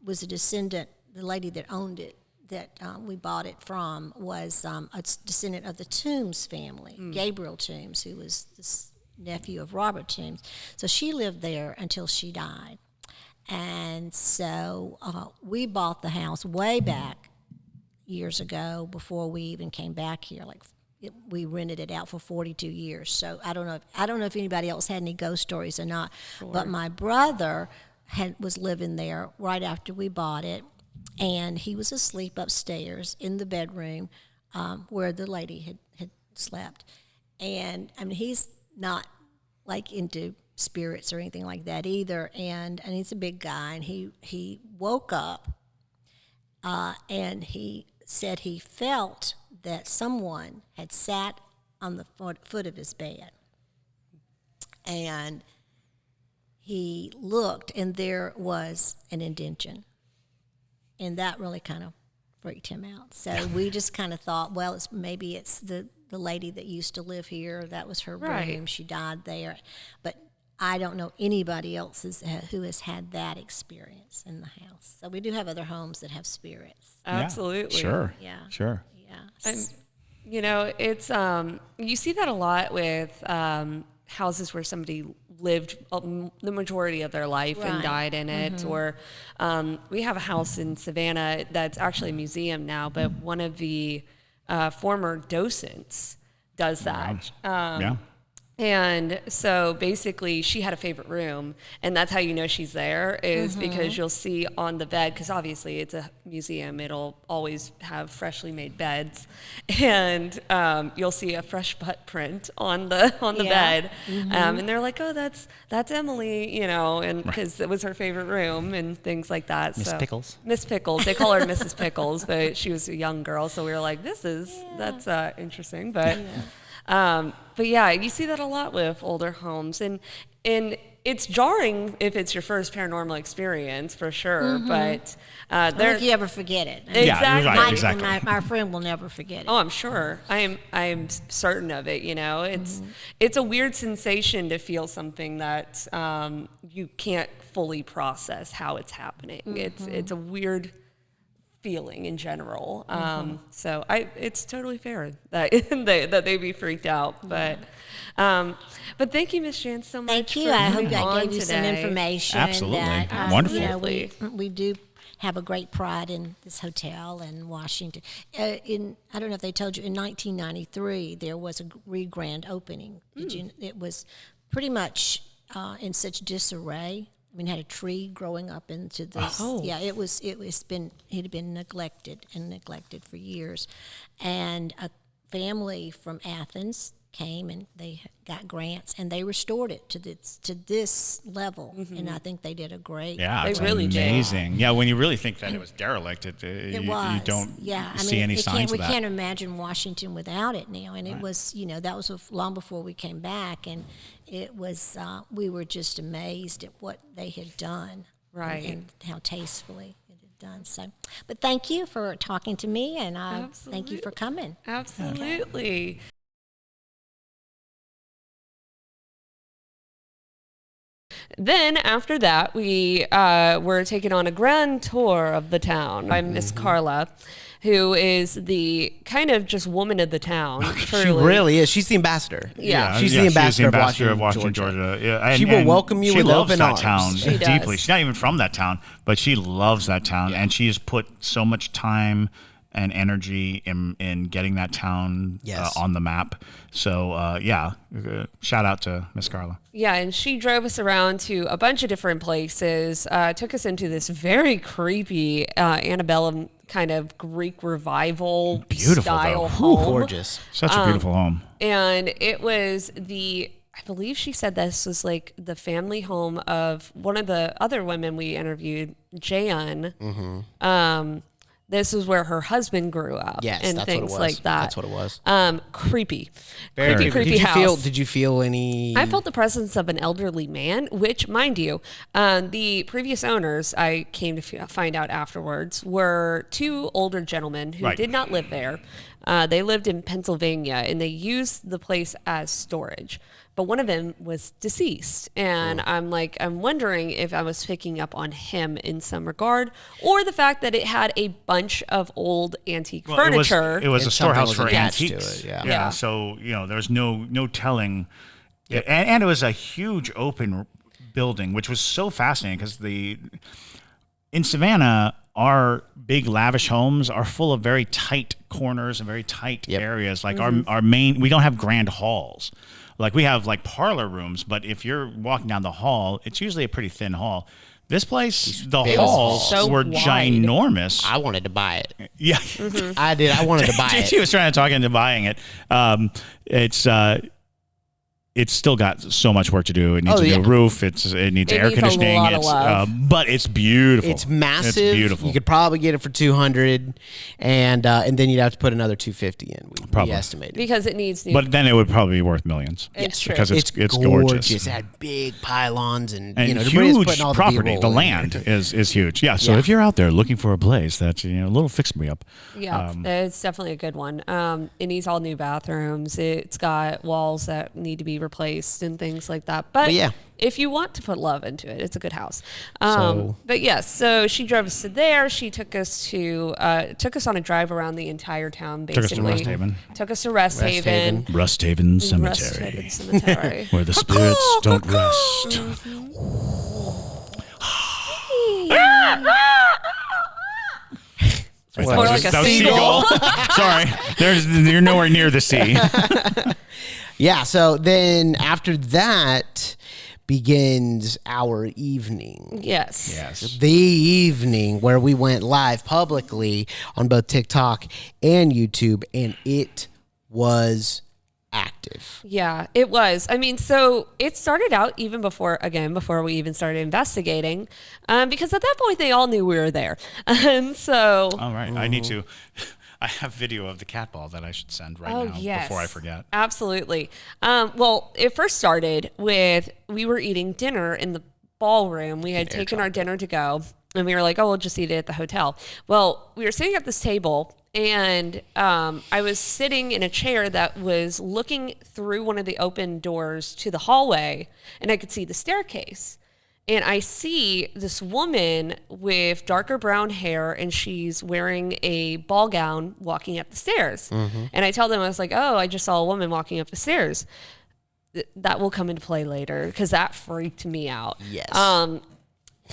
was a descendant. The lady that owned it, that we bought it from, was a descendant of the Toombs family, Gabriel Toombs, who was this nephew of Robert Toombs. So she lived there until she died. And so we bought the house way back years ago before we even came back here. We rented it out for 42 years. So I don't know if anybody else had any ghost stories or not. Sure. But my brother was living there right after we bought it, and he was asleep upstairs in the bedroom where the lady had slept. And I mean, he's not like into spirits or anything like that either. And he's a big guy, and he woke up and he said he felt that someone had sat on the foot of his bed. And he looked, and there was an indention. And that really kind of freaked him out. So we just kind of thought, well, maybe it's the lady that used to live here. That was her room. She died there. But I don't know anybody else who has had that experience in the house. So we do have other homes that have spirits.
Absolutely.
Yeah, sure.
Yeah.
Sure.
Yeah.
And, it's, you see that a lot with houses where somebody lived the majority of their life and died in it. Or we have a house in Savannah that's actually a museum now, but one of the former docents does that.
Yeah.
And so basically she had a favorite room, and that's how you know she's there is because you'll see on the bed, because obviously it's a museum, it'll always have freshly made beds, and you'll see a fresh butt print on the bed, and they're like, oh, that's Emily, and because it was her favorite room and things like that.
Miss Pickles.
Miss Pickles. They call her Mrs. Pickles, but she was a young girl, so we were like, that's interesting, but. But yeah, you see that a lot with older homes, and it's jarring if it's your first paranormal experience for sure. But
I don't think you ever forget it.
Exactly.
Yeah, you're right, exactly.
Our friend will never forget it.
Oh, I'm sure. I'm certain of it. It's a weird sensation to feel something that you can't fully process how it's happening. It's a weird feeling in general.
Mm-hmm.
So it's totally fair that they be freaked out. But thank you, Miss Jan, so much.
Thank you.
for
I hope
coming
I
on
gave you some
today.
information.
Absolutely.
That,
Wonderful.
You know, we do have a great pride in this hotel in Washington. I don't know if they told you, in 1993 there was a grand opening. It was pretty much in such disarray. I mean, it had a tree growing up into this.
Oh.
Yeah, it had been neglected for years, and a family from Athens came and they got grants and they restored it to this level, and I think they did a great.
Yeah,
They
it's
really did.
amazing. Yeah, when you really think that it was derelict, you don't see any signs
we
of that.
can't imagine Washington without it now, and it was, that was long before we came back, and it was we were just amazed at what they had done,
Right.
and how tastefully it had done. So, but thank you for talking to me, and thank you for coming.
Absolutely. Then after that, we were taken on a grand tour of the town by Miss Carla, who is the kind of just woman of the town.
She really is. She's the ambassador.
Yeah.
She's the ambassador of Washington,
Georgia. Yeah,
She will welcome you
she
with
loves
open
that
arms.
town
She does.
deeply. She's not even from that town, but she loves that town, and she has put so much time and energy in getting that town
Yes.
on the map. So, shout out to Miss Carla.
Yeah, and she drove us around to a bunch of different places, took us into this very creepy antebellum kind of Greek revival
Beautiful,
style
though.
home.
Gorgeous.
Such a beautiful home.
And it was I believe she said this was like the family home of one of the other women we interviewed, Jan. This is where her husband grew up,
Yes,
and
that's
things
what it was.
like that.
That's what it was.
Creepy,
Very
creepy
did you
house.
Did you feel any?
I felt the presence of an elderly man, which, mind you, the previous owners, I came to find out afterwards, were two older gentlemen who
Right.
did not live there. They lived in Pennsylvania, and they used the place as storage. But one of them was deceased. And I'm wondering if I was picking up on him in some regard, or the fact that it had a bunch of old antique furniture.
It was a
And
storehouse
something
for
was attached to
antiques.
it, yeah.
Yeah.
So there was no telling, and it was a huge open building, which was so fascinating because in Savannah, our big lavish homes are full of very tight corners and very tight areas. Like our main, we don't have grand halls. Like we have like parlor rooms, but if you're walking down the hall, it's usually a pretty thin hall. This place, the
big
halls
so
were
wide.
ginormous.
I wanted to buy it.
Yeah.
I did. I wanted to buy it.
She was trying to talk into buying it. It's still got so much work to do. It needs a new roof. It needs air
needs a
conditioning.
lot of love.
But it's beautiful.
It's massive.
It's beautiful.
You could probably get it for $200, and then you'd have to put another $250 in. We
Probably.
estimated.
because it needs new.
but then it would probably be worth millions.
It's true.
Because it's
gorgeous.
gorgeous.
It had big pylons and
And
everybody's
huge
putting all
property.
The,
The
B-roll in
land
there.
is huge. Yeah. So
Yeah.
if you're out there looking for a place that's a little fix me up,
Yeah, it's definitely a good one. It needs all new bathrooms. It's got walls that need to be replaced and things like that. But
yeah.
if you want to put love into it, it's a good house.
So-
But yes, so she drove us to there. She took us on a drive around the entire town,
Took us to
basically.
Rest Haven.
Took us to Rest Haven.
Rust Haven
Rest
Cemetery,
Haven Cemetery.
where the spirits don't rest.
It's more like a
That was
seagull.
Sorry, you're nowhere near the sea.
Yeah. So then after that begins our evening.
Yes.
Yes.
The evening where we went live publicly on both TikTok and YouTube, and it was active.
Yeah, it was. I mean, so it started out even before we even started investigating, because at that point they all knew we were there. And so.
All right. I need to. I have video of the cat ball that I should send right now before I forget.
Absolutely. Well, it first started with we were eating dinner in the ballroom. We had taken our dinner to go, and we were like, oh, we'll just eat it at the hotel. Well, we were sitting at this table, and I was sitting in a chair that was looking through one of the open doors to the hallway, and I could see the staircase. and I see this woman with darker brown hair, and she's wearing a ball gown walking up the stairs. And I tell them, I was like, oh, I just saw a woman walking up the stairs. That will come into play later because that freaked me out.
Yes.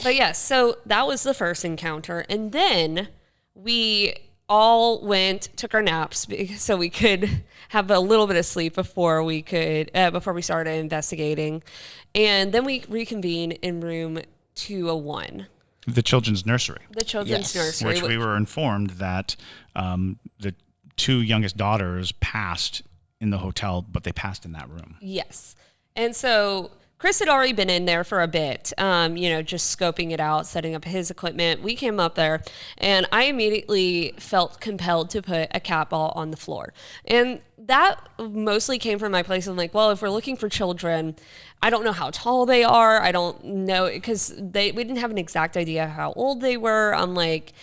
But yeah, so that was the first encounter. And then we all took our naps so we could have a little bit of sleep before we started investigating. And then we reconvened in room 201.
The children's nursery.
The children's nursery.
Which we were informed that the two youngest daughters passed in the hotel, but they passed in that room.
Yes. And so Chris had already been in there for a bit, just scoping it out, setting up his equipment. We came up there, and I immediately felt compelled to put a cat ball on the floor. And that mostly came from my place. I'm like, well, if we're looking for children, I don't know how tall they are. I don't know, because we didn't have an exact idea how old they were. I'm like,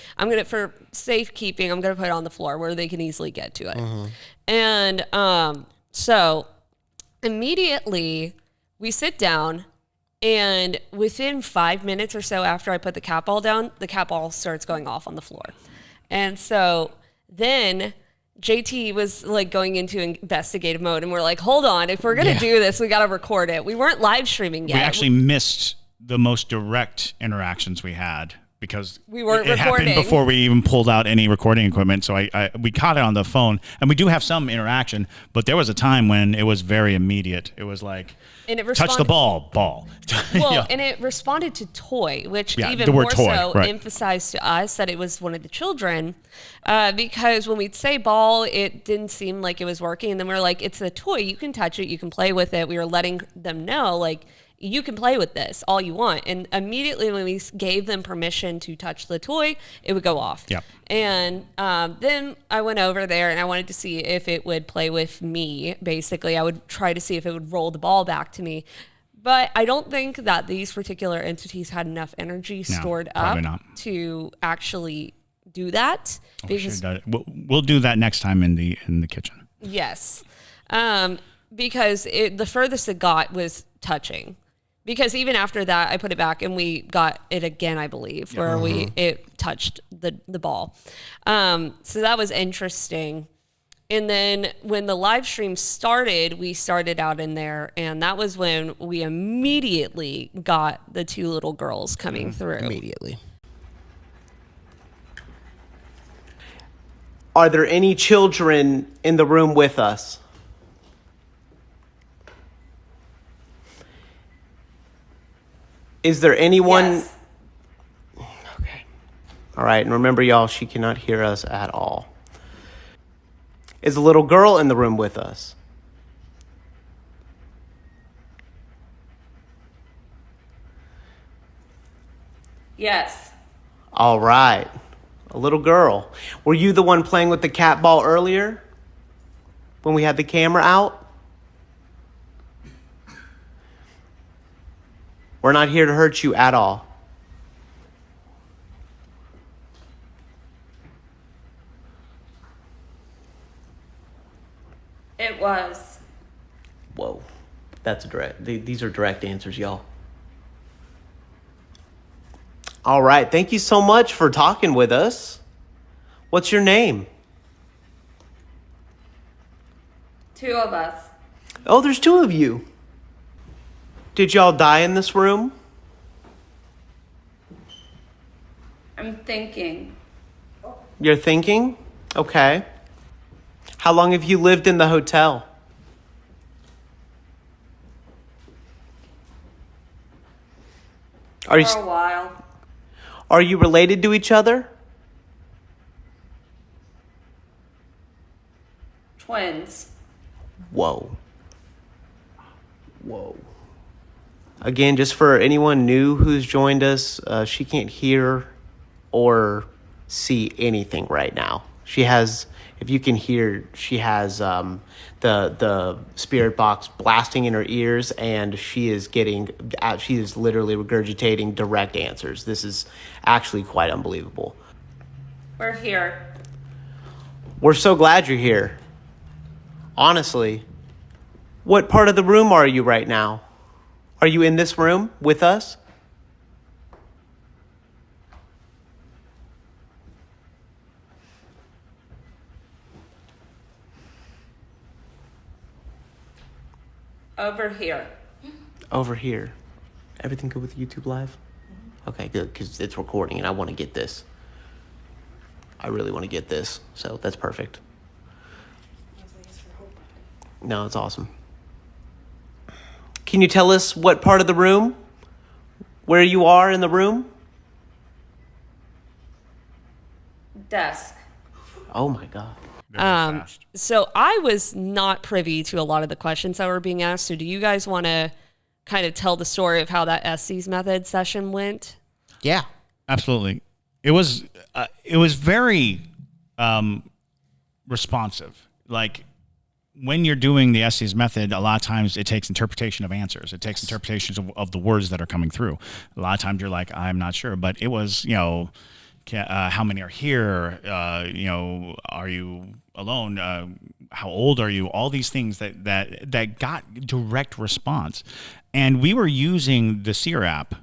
for safekeeping, I'm going to put it on the floor where they can easily get to it. And so immediately we sit down, and within 5 minutes or so after I put the cat ball down, the cat ball starts going off on the floor. And so then JT was like going into investigative mode, and we're like, hold on, if we're going to do this, we got to record it. We weren't live streaming yet.
We actually missed the most direct interactions we had because
we weren't
it
recording
happened before we even pulled out any recording equipment. So we caught it on the phone, and we do have some interaction, but there was a time when it was very immediate. It was like, touch the ball.
Well,
Yeah.
And it responded to toy, which
Yeah,
even
the word
more
toy,
so
right.
emphasized to us that it was one of the children, because when we'd say ball, it didn't seem like it was working. And then we were like, it's a toy. You can touch it. You can play with it. We were letting them know, like, you can play with this all you want. And immediately when we gave them permission to touch the toy, it would go off.
Yep.
And then I went over there, and I wanted to see if it would play with me. Basically, I would try to see if it would roll the ball back to me. But I don't think that these particular entities had enough energy stored up to actually do that. Because
we'll do that next time in the kitchen.
Yes. Because the furthest it got was touching. Because even after that, I put it back, and we got it again, I believe, where it touched the ball. So that was interesting. And then when the live stream started, we started out in there, and that was when we immediately got the two little girls coming through.
Immediately.
Are there any children in the room with us? Is there anyone?
Yes.
Okay. All right. And remember, y'all, she cannot hear us at all. Is a little girl in the room with us?
Yes.
All right. A little girl. Were you the one playing with the cat ball earlier when we had the camera out? We're not here to hurt you at all.
It was.
Whoa. That's direct. These are direct answers, y'all. All right. Thank you so much for talking with us. What's your name?
Two of us.
Oh, there's two of you. Did y'all die in this room?
I'm thinking.
You're thinking? Okay. How long have you lived in the hotel?
For a while.
Are you related to each other?
Twins.
Whoa. Whoa. Again, just for anyone new who's joined us, she can't hear or see anything right now. She has, if you can hear, she has the spirit box blasting in her ears, and she is literally regurgitating direct answers. This is actually quite unbelievable.
We're here.
We're so glad you're here. Honestly, what part of the room are you right now? Are you in this room with us?
Over here.
Over here. Everything good with YouTube Live? Okay, good, because it's recording and I want to get this. I really want to get this, so that's perfect. No, it's awesome. Can you tell us what part of the room? Where you are in the room?
Desk.
Oh my God.
So I was not privy to a lot of the questions that were being asked. So do you guys want to kind of tell the story of how that Estes Method session went?
Yeah.
Absolutely. It was very responsive. Like when you're doing the Estes Method, a lot of times it takes interpretation of answers. It takes interpretations of the words that are coming through. A lot of times you're like, I'm not sure, but it was, how many are here? Are you alone? How old are you? All these things that got direct response. And we were using the Seer app,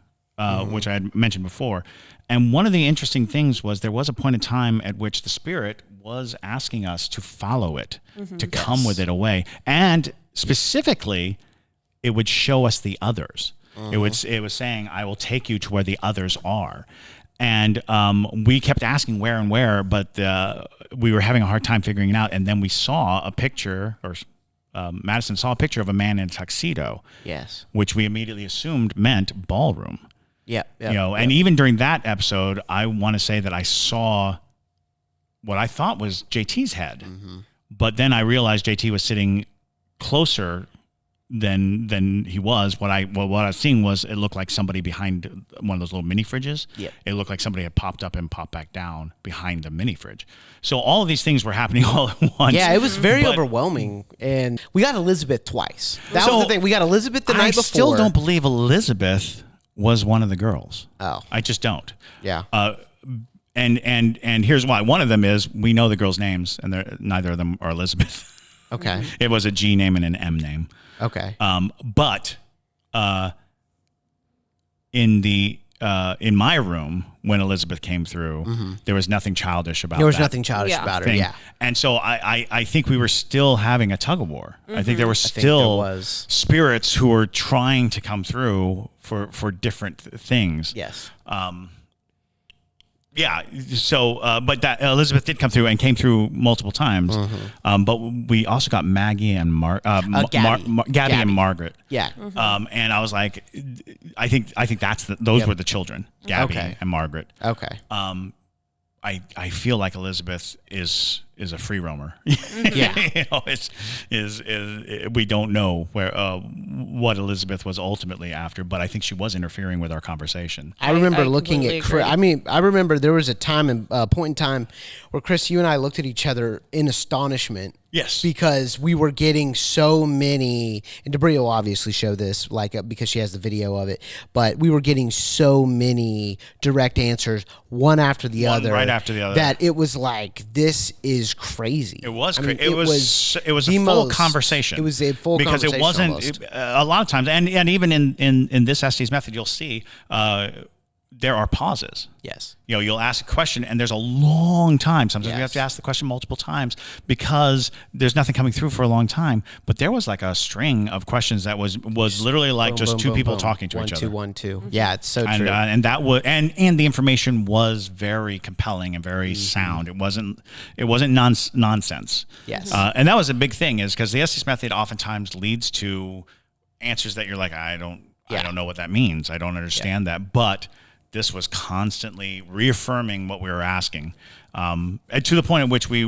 which I had mentioned before. And one of the interesting things was there was a point in time at which the spirit was asking us to follow it, to come with it away. And specifically, it would show us the others. It was saying, I will take you to where the others are. And we kept asking where and where, but we were having a hard time figuring it out. And then we saw a picture, or Madison saw a picture of a man in a tuxedo.
Yes.
Which we immediately assumed meant ballroom.
Yeah.
And even during that episode, I want to say that I saw what I thought was JT's head. But then I realized JT was sitting closer than he was. What I was seeing was it looked like somebody behind one of those little mini fridges.
Yep.
It looked like somebody had popped up and popped back down behind the mini fridge. So all of these things were happening all at once.
Yeah, it was very overwhelming. And we got Elizabeth twice. That was the thing. We got Elizabeth the night before. I
still don't believe Elizabeth was one of the girls.
Oh.
I just don't.
Yeah.
And here's why. One of them is we know the girls' names, and neither of them are Elizabeth.
Okay.
It was a G name and an M name.
Okay.
But in my room when Elizabeth came through, there was nothing childish about.
There was nothing childish about her. Yeah.
And so I think we were still having a tug of war. I think there were still spirits who were trying to come through for different things.
Yes.
Yeah. So, but that Elizabeth did come through and came through multiple times. But we also got Maggie and Gabby and Margaret.
Yeah.
And I was like, I think those were the children, Gabby and Margaret.
Okay.
I feel like Elizabeth is a free roamer.
Yeah.
We don't know what Elizabeth was ultimately after, but I think she was interfering with our conversation.
I remember looking at Chris. I remember there was a point in time where Chris, you and I looked at each other in astonishment.
Yes.
Because we were getting so many, and Debria will obviously show this, because she has the video of it, but we were getting so many direct answers, one after the other.
Right after the other.
That it was like, this is crazy.
It was crazy. It was a full conversation.
It was a full conversation.
Because it wasn't, a lot of times, and even in this Estes Method, you'll see there are pauses.
Yes.
You'll ask a question and there's a long time. Sometimes we have to ask the question multiple times because there's nothing coming through for a long time. But there was like a string of questions that was literally like two people talking to each other.
1, 2, 1, 2. Yeah, it's so true.
And that was and the information was very compelling and very sound. It wasn't nonsense.
Yes.
And that was a big thing, is because the Estes Method oftentimes leads to answers that you're like, I don't know what that means. I don't understand that. But this was constantly reaffirming what we were asking, and to the point at which we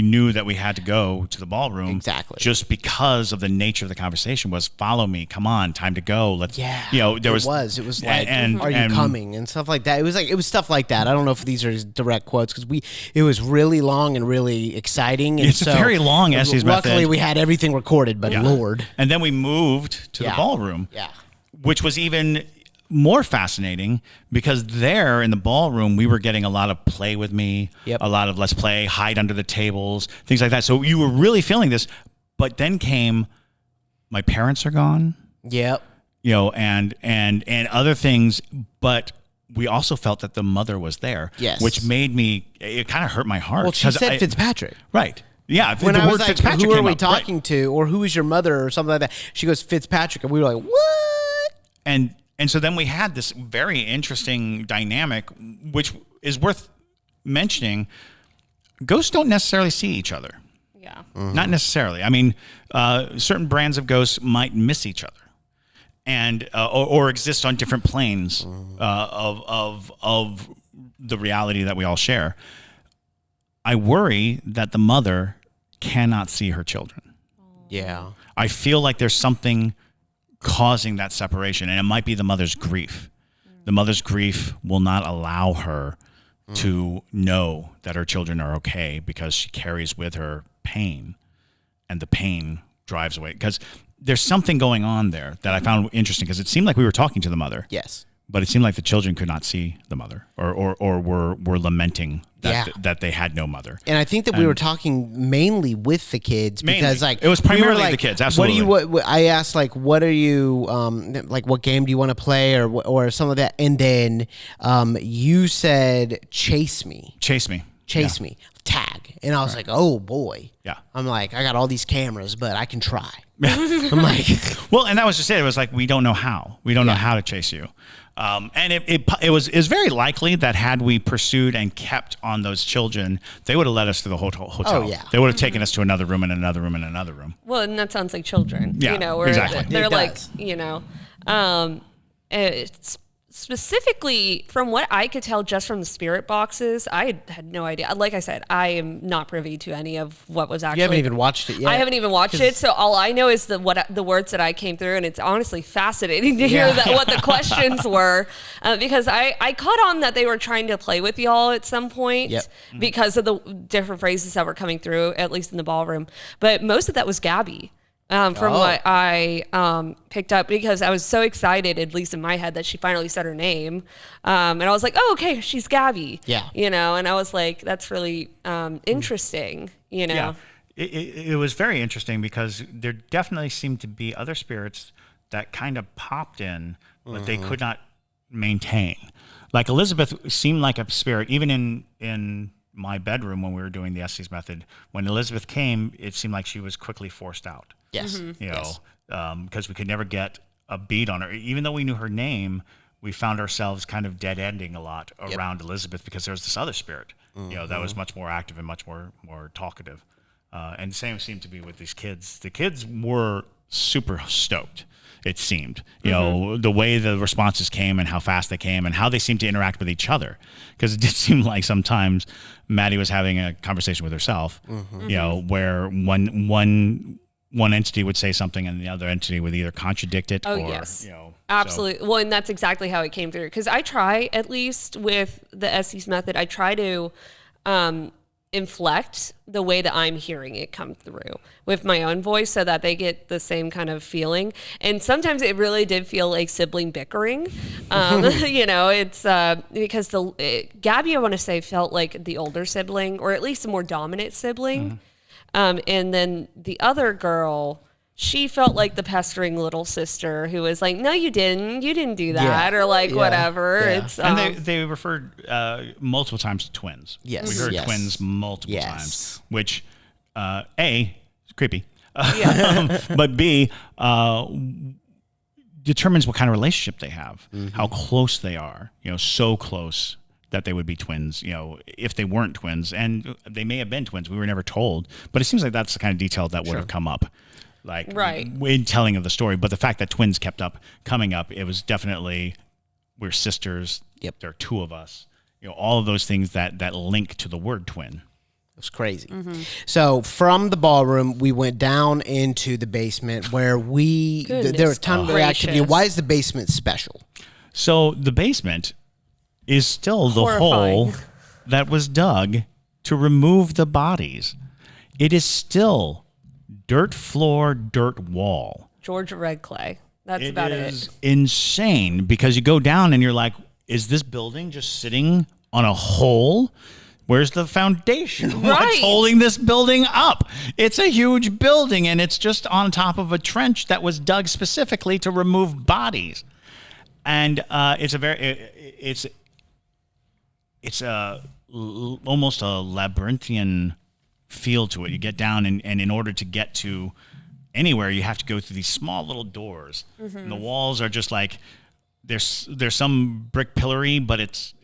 knew that we had to go to the ballroom.
Exactly.
Just because of the nature of the conversation was, follow me, come on, time to go. Let's.
Yeah.
It was
like, are you coming and stuff like that. It was stuff like that. I don't know if these are direct quotes because it was really long and really exciting. And
it's a very long Estes Method.
Luckily, we had everything recorded, but Lord.
And then we moved to the ballroom.
Yeah.
Which was even more fascinating because there in the ballroom, we were getting a lot of play with me, a lot of let's play, hide under the tables, things like that. So you were really feeling this, but then came, my parents are gone.
Yep.
And other things, but we also felt that the mother was there.
Yes.
Which made it kind of hurt my heart.
Well, she said Fitzpatrick.
Right. Yeah,
when
the
I was
word
like,
Fitzpatrick
who are
came
we
up,
talking to, or who is your mother, or something like that? She goes Fitzpatrick, and we were like, what?
And so then we had this very interesting dynamic, which is worth mentioning. Ghosts don't necessarily see each other.
Yeah.
Not necessarily. I mean, certain brands of ghosts might miss each other, and or exist on different planes of the reality that we all share. I worry that the mother cannot see her children.
Yeah.
I feel like there's something causing that separation, and it might be the mother's grief. The mother's grief will not allow her to know that her children are okay because she carries with her pain, and the pain drives away. Because there's something going on there that I found interesting, because it seemed like we were talking to the mother.
Yes.
But it seemed like the children could not see the mother, or were lamenting that they had no mother.
And I think that we were talking mainly with the kids because, like,
it was primarily the kids. Absolutely.
What I asked, like, what are you, like, what game do you want to play, or some of that, and then you said, chase me, tag, and I was like, oh boy,
yeah. I'm
like, I got all these cameras, but I can try. I'm like,
well, and that was just it. It was like, we don't know how. We don't know how to chase you. And it was very likely that had we pursued and kept on those children, they would have led us to the hotel.
Oh, yeah.
They would have taken us to another room and another room and another room.
Well, and that sounds like children.
Yeah,
you know, where
exactly.
they're
It
like,
does.
you know, it's specifically from what I could tell just from the spirit boxes, I had no idea. Like I said, I am not privy to any of what was actually.
you haven't even watched it yet.
I haven't even watched it, so all I know is the words that I came through, and it's honestly fascinating to hear what the questions were, because I caught on that they were trying to play with y'all at some point because of the different phrases that were coming through, at least in the ballroom. But most of that was Gabby. From what I picked up, because I was so excited, at least in my head, that she finally said her name. And I was like, oh, okay, she's Gabby.
Yeah.
You know, and I was like, that's really interesting, you know.
Yeah. It was very interesting because there definitely seemed to be other spirits that kind of popped in, but they could not maintain. Like Elizabeth seemed like a spirit, even in my bedroom when we were doing the Estes Method. When Elizabeth came, it seemed like she was quickly forced out.
Yes.
You know, because we could never get a beat on her. Even though we knew her name, we found ourselves kind of dead ending a lot around Elizabeth because there was this other spirit, you know, that was much more active and much more talkative. And the same seemed to be with these kids. The kids were super stoked, it seemed. You know, the way the responses came and how fast they came and how they seemed to interact with each other. Because it did seem like sometimes Maddie was having a conversation with herself, you know, where one entity would say something and the other entity would either contradict it or, you know.
Absolutely.
So.
Well, and that's exactly how it came through. Because I try, at least with the Estes Method, I try to inflect the way that I'm hearing it come through with my own voice so that they get the same kind of feeling. And sometimes it really did feel like sibling bickering. You know, it's because Gabby, I want to say, felt like the older sibling, or at least a more dominant sibling. And then the other girl, she felt like the pestering little sister who was like, no, you didn't do that, or like whatever.
Yeah.
It's
And they referred multiple times to twins.
Yes.
We heard
Yes.
twins multiple
Yes.
times, which A, is creepy, but B, determines what kind of relationship they have, how close they are, you know, so close that they would be twins, you know, if they weren't twins. And they may have been twins. We were never told. But it seems like that's the kind of detail that would have come up, like in telling of the story. But the fact that twins kept coming up, it was definitely, we're sisters.
Yep.
There are two of us. You know, all of those things that link to the word twin.
It's crazy. So from the ballroom, we went down into the basement where there was a ton of activity.
gracious.
Why is the basement special?
So the basement is still the hole that was dug to remove the bodies. It is still dirt floor, dirt wall.
Georgia red clay. That's about
It is
it.
insane because you go down and you're like, is this building just sitting on a hole? Where's the foundation? What's holding this building up? It's a huge building and it's just on top of a trench that was dug specifically to remove bodies. And it's almost a labyrinthian feel to it. You get down, and in order to get to anywhere, you have to go through these small little doors. And the walls are just like there's some brick pillory, but it's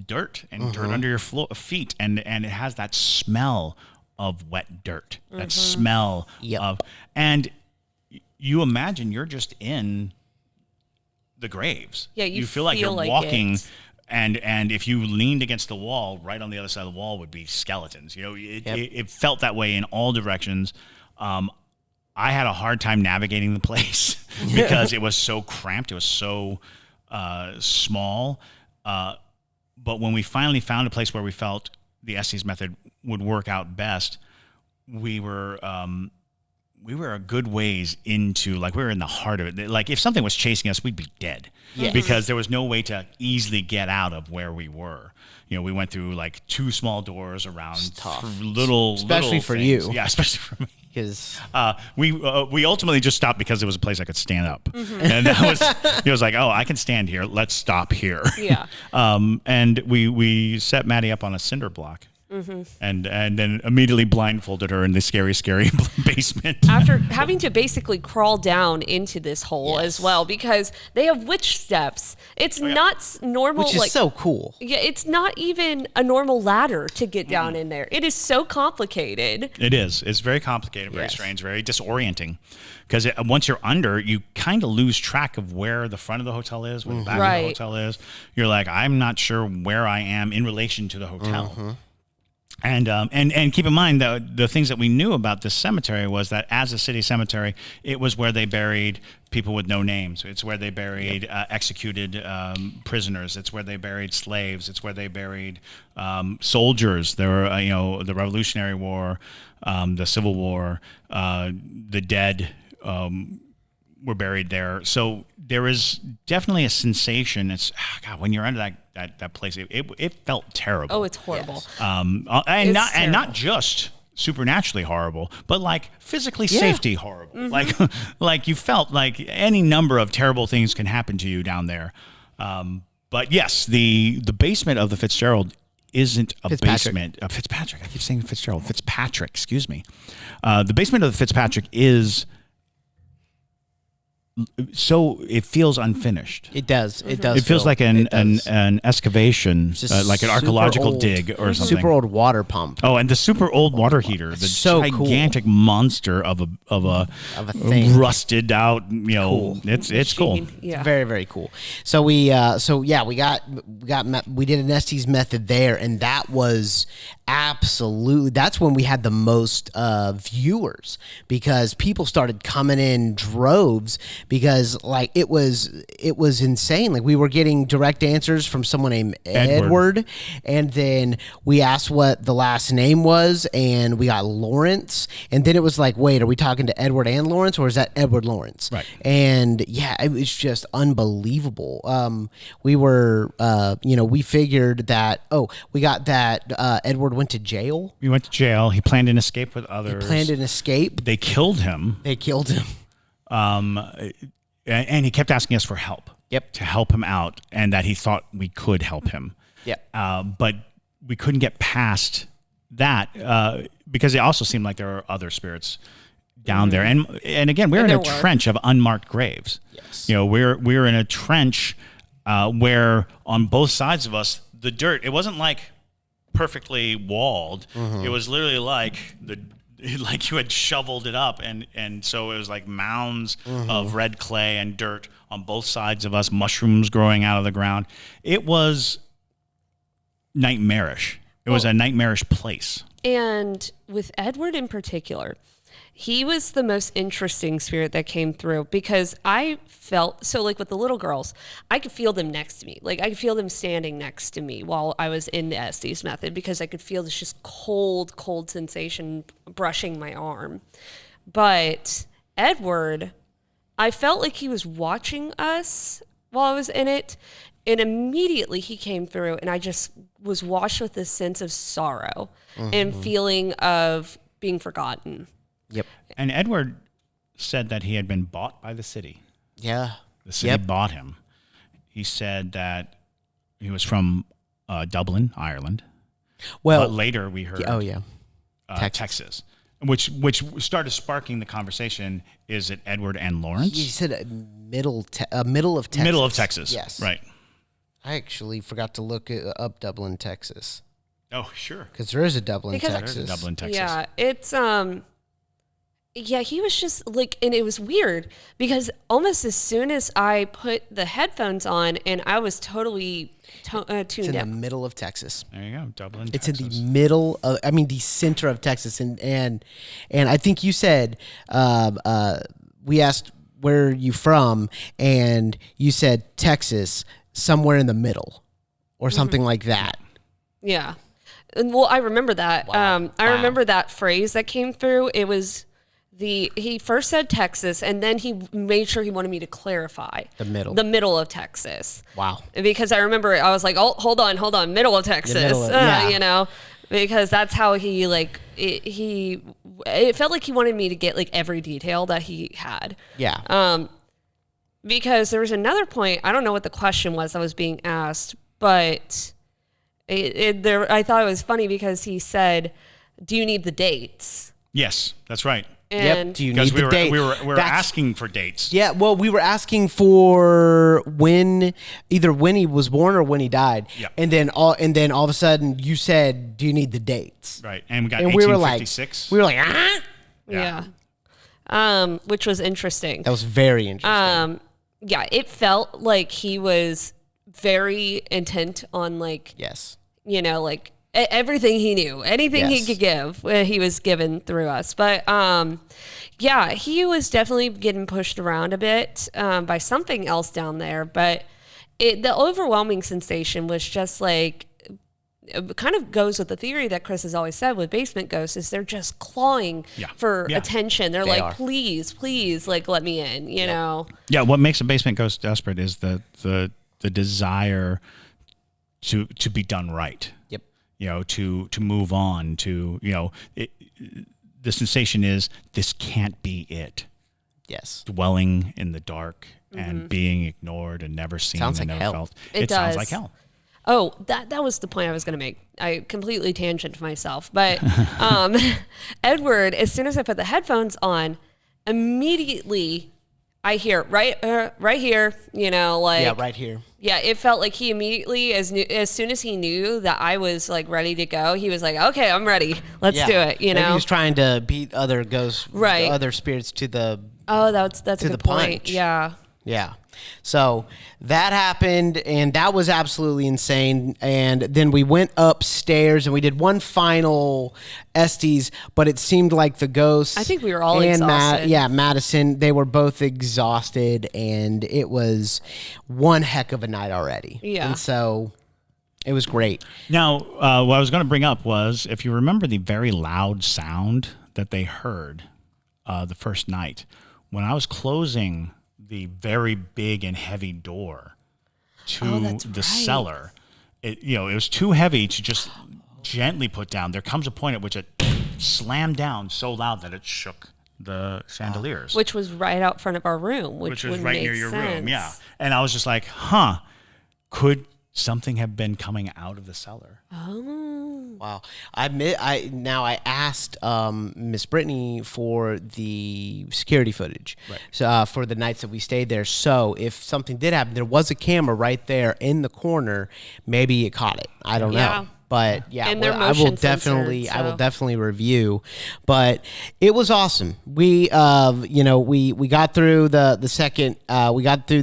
dirt and dirt under your feet, and it has that smell of wet dirt. That smell of, and you imagine you're just in the graves.
Yeah,
you feel like you're walking. And if you leaned against the wall, right on the other side of the wall would be skeletons. It felt that way in all directions. I had a hard time navigating the place because it was so cramped. It was so small. But when we finally found a place where we felt the Estes method would work out best, we were a good ways into, like, we were in the heart of it. Like, if something was chasing us, we'd be dead.
Yes.
Because there was no way to easily get out of where we were. We went through like 2 small doors around
especially for
things.
you.
Yeah, especially for me.
Because
we ultimately just stopped because it was a place I could stand up, and that was, it was like, oh, I can stand here. Let's stop here.
Yeah.
And we set Maddie up on a cinder block. And then immediately blindfolded her in the scary basement.
After having to basically crawl down into this hole as well, because they have witch steps. It's not normal.
Which is so cool.
Yeah, it's not even a normal ladder to get down in there. It is so complicated.
It is. It's very complicated, very strange, very disorienting. Because once you're under, you kind of lose track of where the front of the hotel is, where the back of the hotel is. You're like, I'm not sure where I am in relation to the hotel. And keep in mind, the things that we knew about this cemetery was that as a city cemetery, it was where they buried people with no names. It's where they buried executed prisoners. It's where they buried slaves. It's where they buried soldiers. There were, the Revolutionary War, the Civil War, the dead were buried there. So there is definitely a sensation. It's when you're under that place, it felt terrible.
Oh, it's horrible.
And not just supernaturally horrible, but like physically safety horrible. Like you felt like any number of terrible things can happen to you down there. But yes, the basement of the Fitzgerald isn't a basement. Fitzpatrick. I keep saying Fitzgerald. Fitzpatrick. Excuse me. The basement of the Fitzpatrick is. So it feels unfinished.
It does. It does.
It feels like an excavation, like an archaeological dig or something.
Super old water pump.
Oh, and the super old water heater, the gigantic monster of a
thing,
rusted out. Cool. It's cool.
Yeah,
very, very cool. So we did an Estes method there, and that was absolutely. That's when we had the most viewers, because people started coming in droves. Because like it was insane. Like we were getting direct answers from someone named Edward, and then we asked what the last name was, and we got Lawrence, and then it was like, wait, are we talking to Edward and Lawrence, or is that Edward Lawrence?
Right.
And yeah, it was just unbelievable. We were, we figured that. Oh, we got that Edward went to jail.
He went to jail. He planned an escape with others. They killed him. And he kept asking us for help.
Yep.
To help him out, and that he thought we could help him.
Yep.
But we couldn't get past that because it also seemed like there were other spirits down there. And again, we're in a trench of unmarked graves.
Yes.
We're in a trench where on both sides of us, the dirt, it wasn't like perfectly walled. It was literally like like you had shoveled it up, and so it was like mounds of red clay and dirt on both sides of us, mushrooms growing out of the ground. It was nightmarish. It was a nightmarish place.
And with Edward in particular, he was the most interesting spirit that came through, because I felt, so like with the little girls, I could feel them next to me. Like I could feel them standing next to me while I was in the Estes method, because I could feel this just cold sensation brushing my arm. But Edward, I felt like he was watching us while I was in it. And immediately he came through, and I just was washed with this sense of sorrow and feeling of being forgotten.
Yep.
And Edward said that he had been bought by the city.
Yeah.
The city bought him. He said that he was from Dublin, Ireland.
Well,
but later we heard Texas. Which started sparking the conversation. Is it Edward and Lawrence?
You said middle of Texas.
Middle of Texas.
Yes.
Right.
I actually forgot to look up Dublin, Texas.
Oh, sure.
Because there is a Dublin, Texas.
There's a Dublin, Texas.
Yeah, it's yeah, he was just like, and it was weird because almost as soon as I put the headphones on and I was totally tuned
It's in
out.
the middle of Texas.
There you go, Dublin,
It's
Texas.
in the middle of, the center of Texas. And I think you said, we asked, where are you from? And you said Texas, somewhere in the middle or something like that.
Yeah. And, well, I remember that.
Wow.
I remember that phrase that came through. It was he first said Texas, and then he made sure he wanted me to clarify
The middle.
the middle of Texas.
Wow.
Because I remember I was like, oh, hold on, middle of Texas,
middle of- yeah.
you know, because that's how he like it felt like he wanted me to get like every detail that he had.
Yeah.
Because there was another point, I don't know what the question was that was being asked, but I thought it was funny because he said, "Do you need the dates?"
Yes, that's right.
And
Do you
Because
need the date?
we were
That's-
asking for dates.
Yeah, well, we were asking for either when he was born or when he died.
Yeah.
And then all of a sudden you said, "Do you need the dates?"
Right, and we got
And we were like,
1856.
yeah. Which was interesting.
That was very interesting.
Yeah, it felt like he was very intent on like,
Yes.
you know, like everything he knew, anything he
Yes.
could give, he was given through us. But yeah, he was definitely getting pushed around a bit by something else down there. But the overwhelming sensation was just like, it kind of goes with the theory that Chris has always said with basement ghosts is they're just clawing for attention. They're
They
like,
are.
please, like let me in, you know?
Yeah, what makes a basement ghost desperate is the desire to be done right.
Yep.
You know, to move on, to, you know, the sensation is this can't be it.
Yes.
Dwelling in the dark and being ignored and never seen
Sounds
and
like
never
hell.
felt.
It
sounds
does.
like hell.
Oh, that was the point I was going to make. I completely tangent myself. But Edward, as soon as I put the headphones on, immediately I hear right here, you know, like
Yeah, right here.
Yeah, it felt like he immediately, as soon as he knew that I was like ready to go, he was like, "Okay, I'm ready. Let's do it." You
Maybe
know,
he was trying to beat other ghosts,
Right.
other spirits to the
oh, that's a
to the
good point.
punch.
Yeah.
Yeah. So that happened, and that was absolutely insane. And then we went upstairs, and we did one final Estes, but it seemed like the ghosts.
I think we were all exhausted.
Madison, they were both exhausted, and it was one heck of a night already.
Yeah.
And so it was great.
Now, what I was going to bring up was, if you remember the very loud sound that they heard the first night, when I was closing the very big and heavy door to
that's
the
right.
cellar, it was too heavy to just gently put down. There comes a point at which it slammed down so loud that it shook the chandeliers.
Which was right out front of our room, which
was
would
right
make
near your
sense.
room, yeah. And I was just like, could something have been coming out of the cellar?
Wow. I asked Miss Brittany for the security footage, so for the nights that we stayed there. So if something did happen, there was a camera right there in the corner. Maybe it caught it. I don't
Yeah.
know. But yeah,
And they're
I will
motion
definitely,
censored,
I will
so.
definitely review. But it was awesome. We, we got through the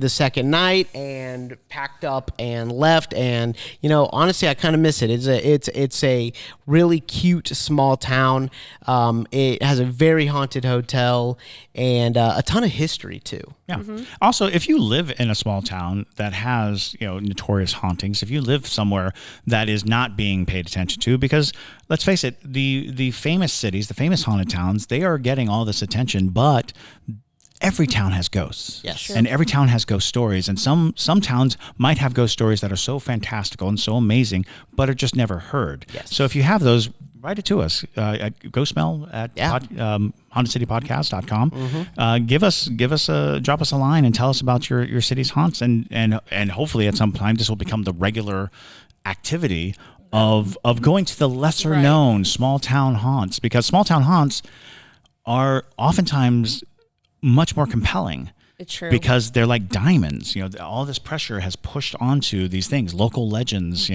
second night and packed up and left. And honestly, I kind of miss it. It's a really cute small town. It has a very haunted hotel and a ton of history too.
Yeah. Also, if you live in a small town that has, notorious hauntings, if you live somewhere that is not being paid attention to, because let's face it, the famous cities, the famous haunted towns, they are getting all this attention, but every town has ghosts.
Yes. Sure.
And every town has ghost stories. And some towns might have ghost stories that are so fantastical and so amazing, but are just never heard.
Yes.
So if you have those, write it to us at ghostmail at hauntedcitypodcast.com. Drop us a line and tell us about your city's haunts, and hopefully at some time this will become the regular activity. of going to the lesser known small town haunts, because small town haunts are oftentimes much more compelling.
It's true.
Because they're like diamonds. All this pressure has pushed onto these things, local legends.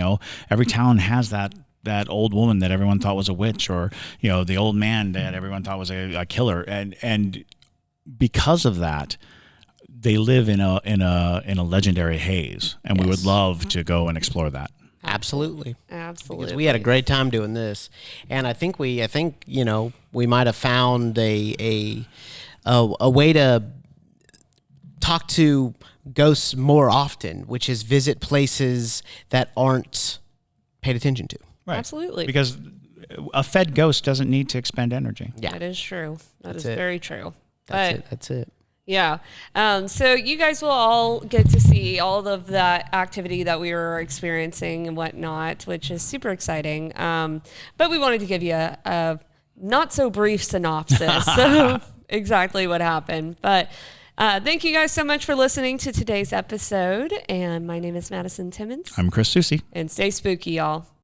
Every town has that old woman that everyone thought was a witch, or the old man that everyone thought was a killer, and because of that, they live in a legendary haze, and we would love to go and explore that.
Absolutely.
Absolutely.
Because we had a great time doing this, and I think we might have found a way to talk to ghosts more often, which is visit places that aren't paid attention to.
Right.
Absolutely.
Because a fed ghost doesn't need to expend energy.
Yeah.
That is true.
That's
is
it.
very true.
That's it.
Yeah. So you guys will all get to see all of that activity that we were experiencing and whatnot, which is super exciting. But we wanted to give you a not so brief synopsis of exactly what happened. But thank you guys so much for listening to today's episode. And my name is Madison Timmons.
I'm Chris Susi.
And stay spooky, y'all.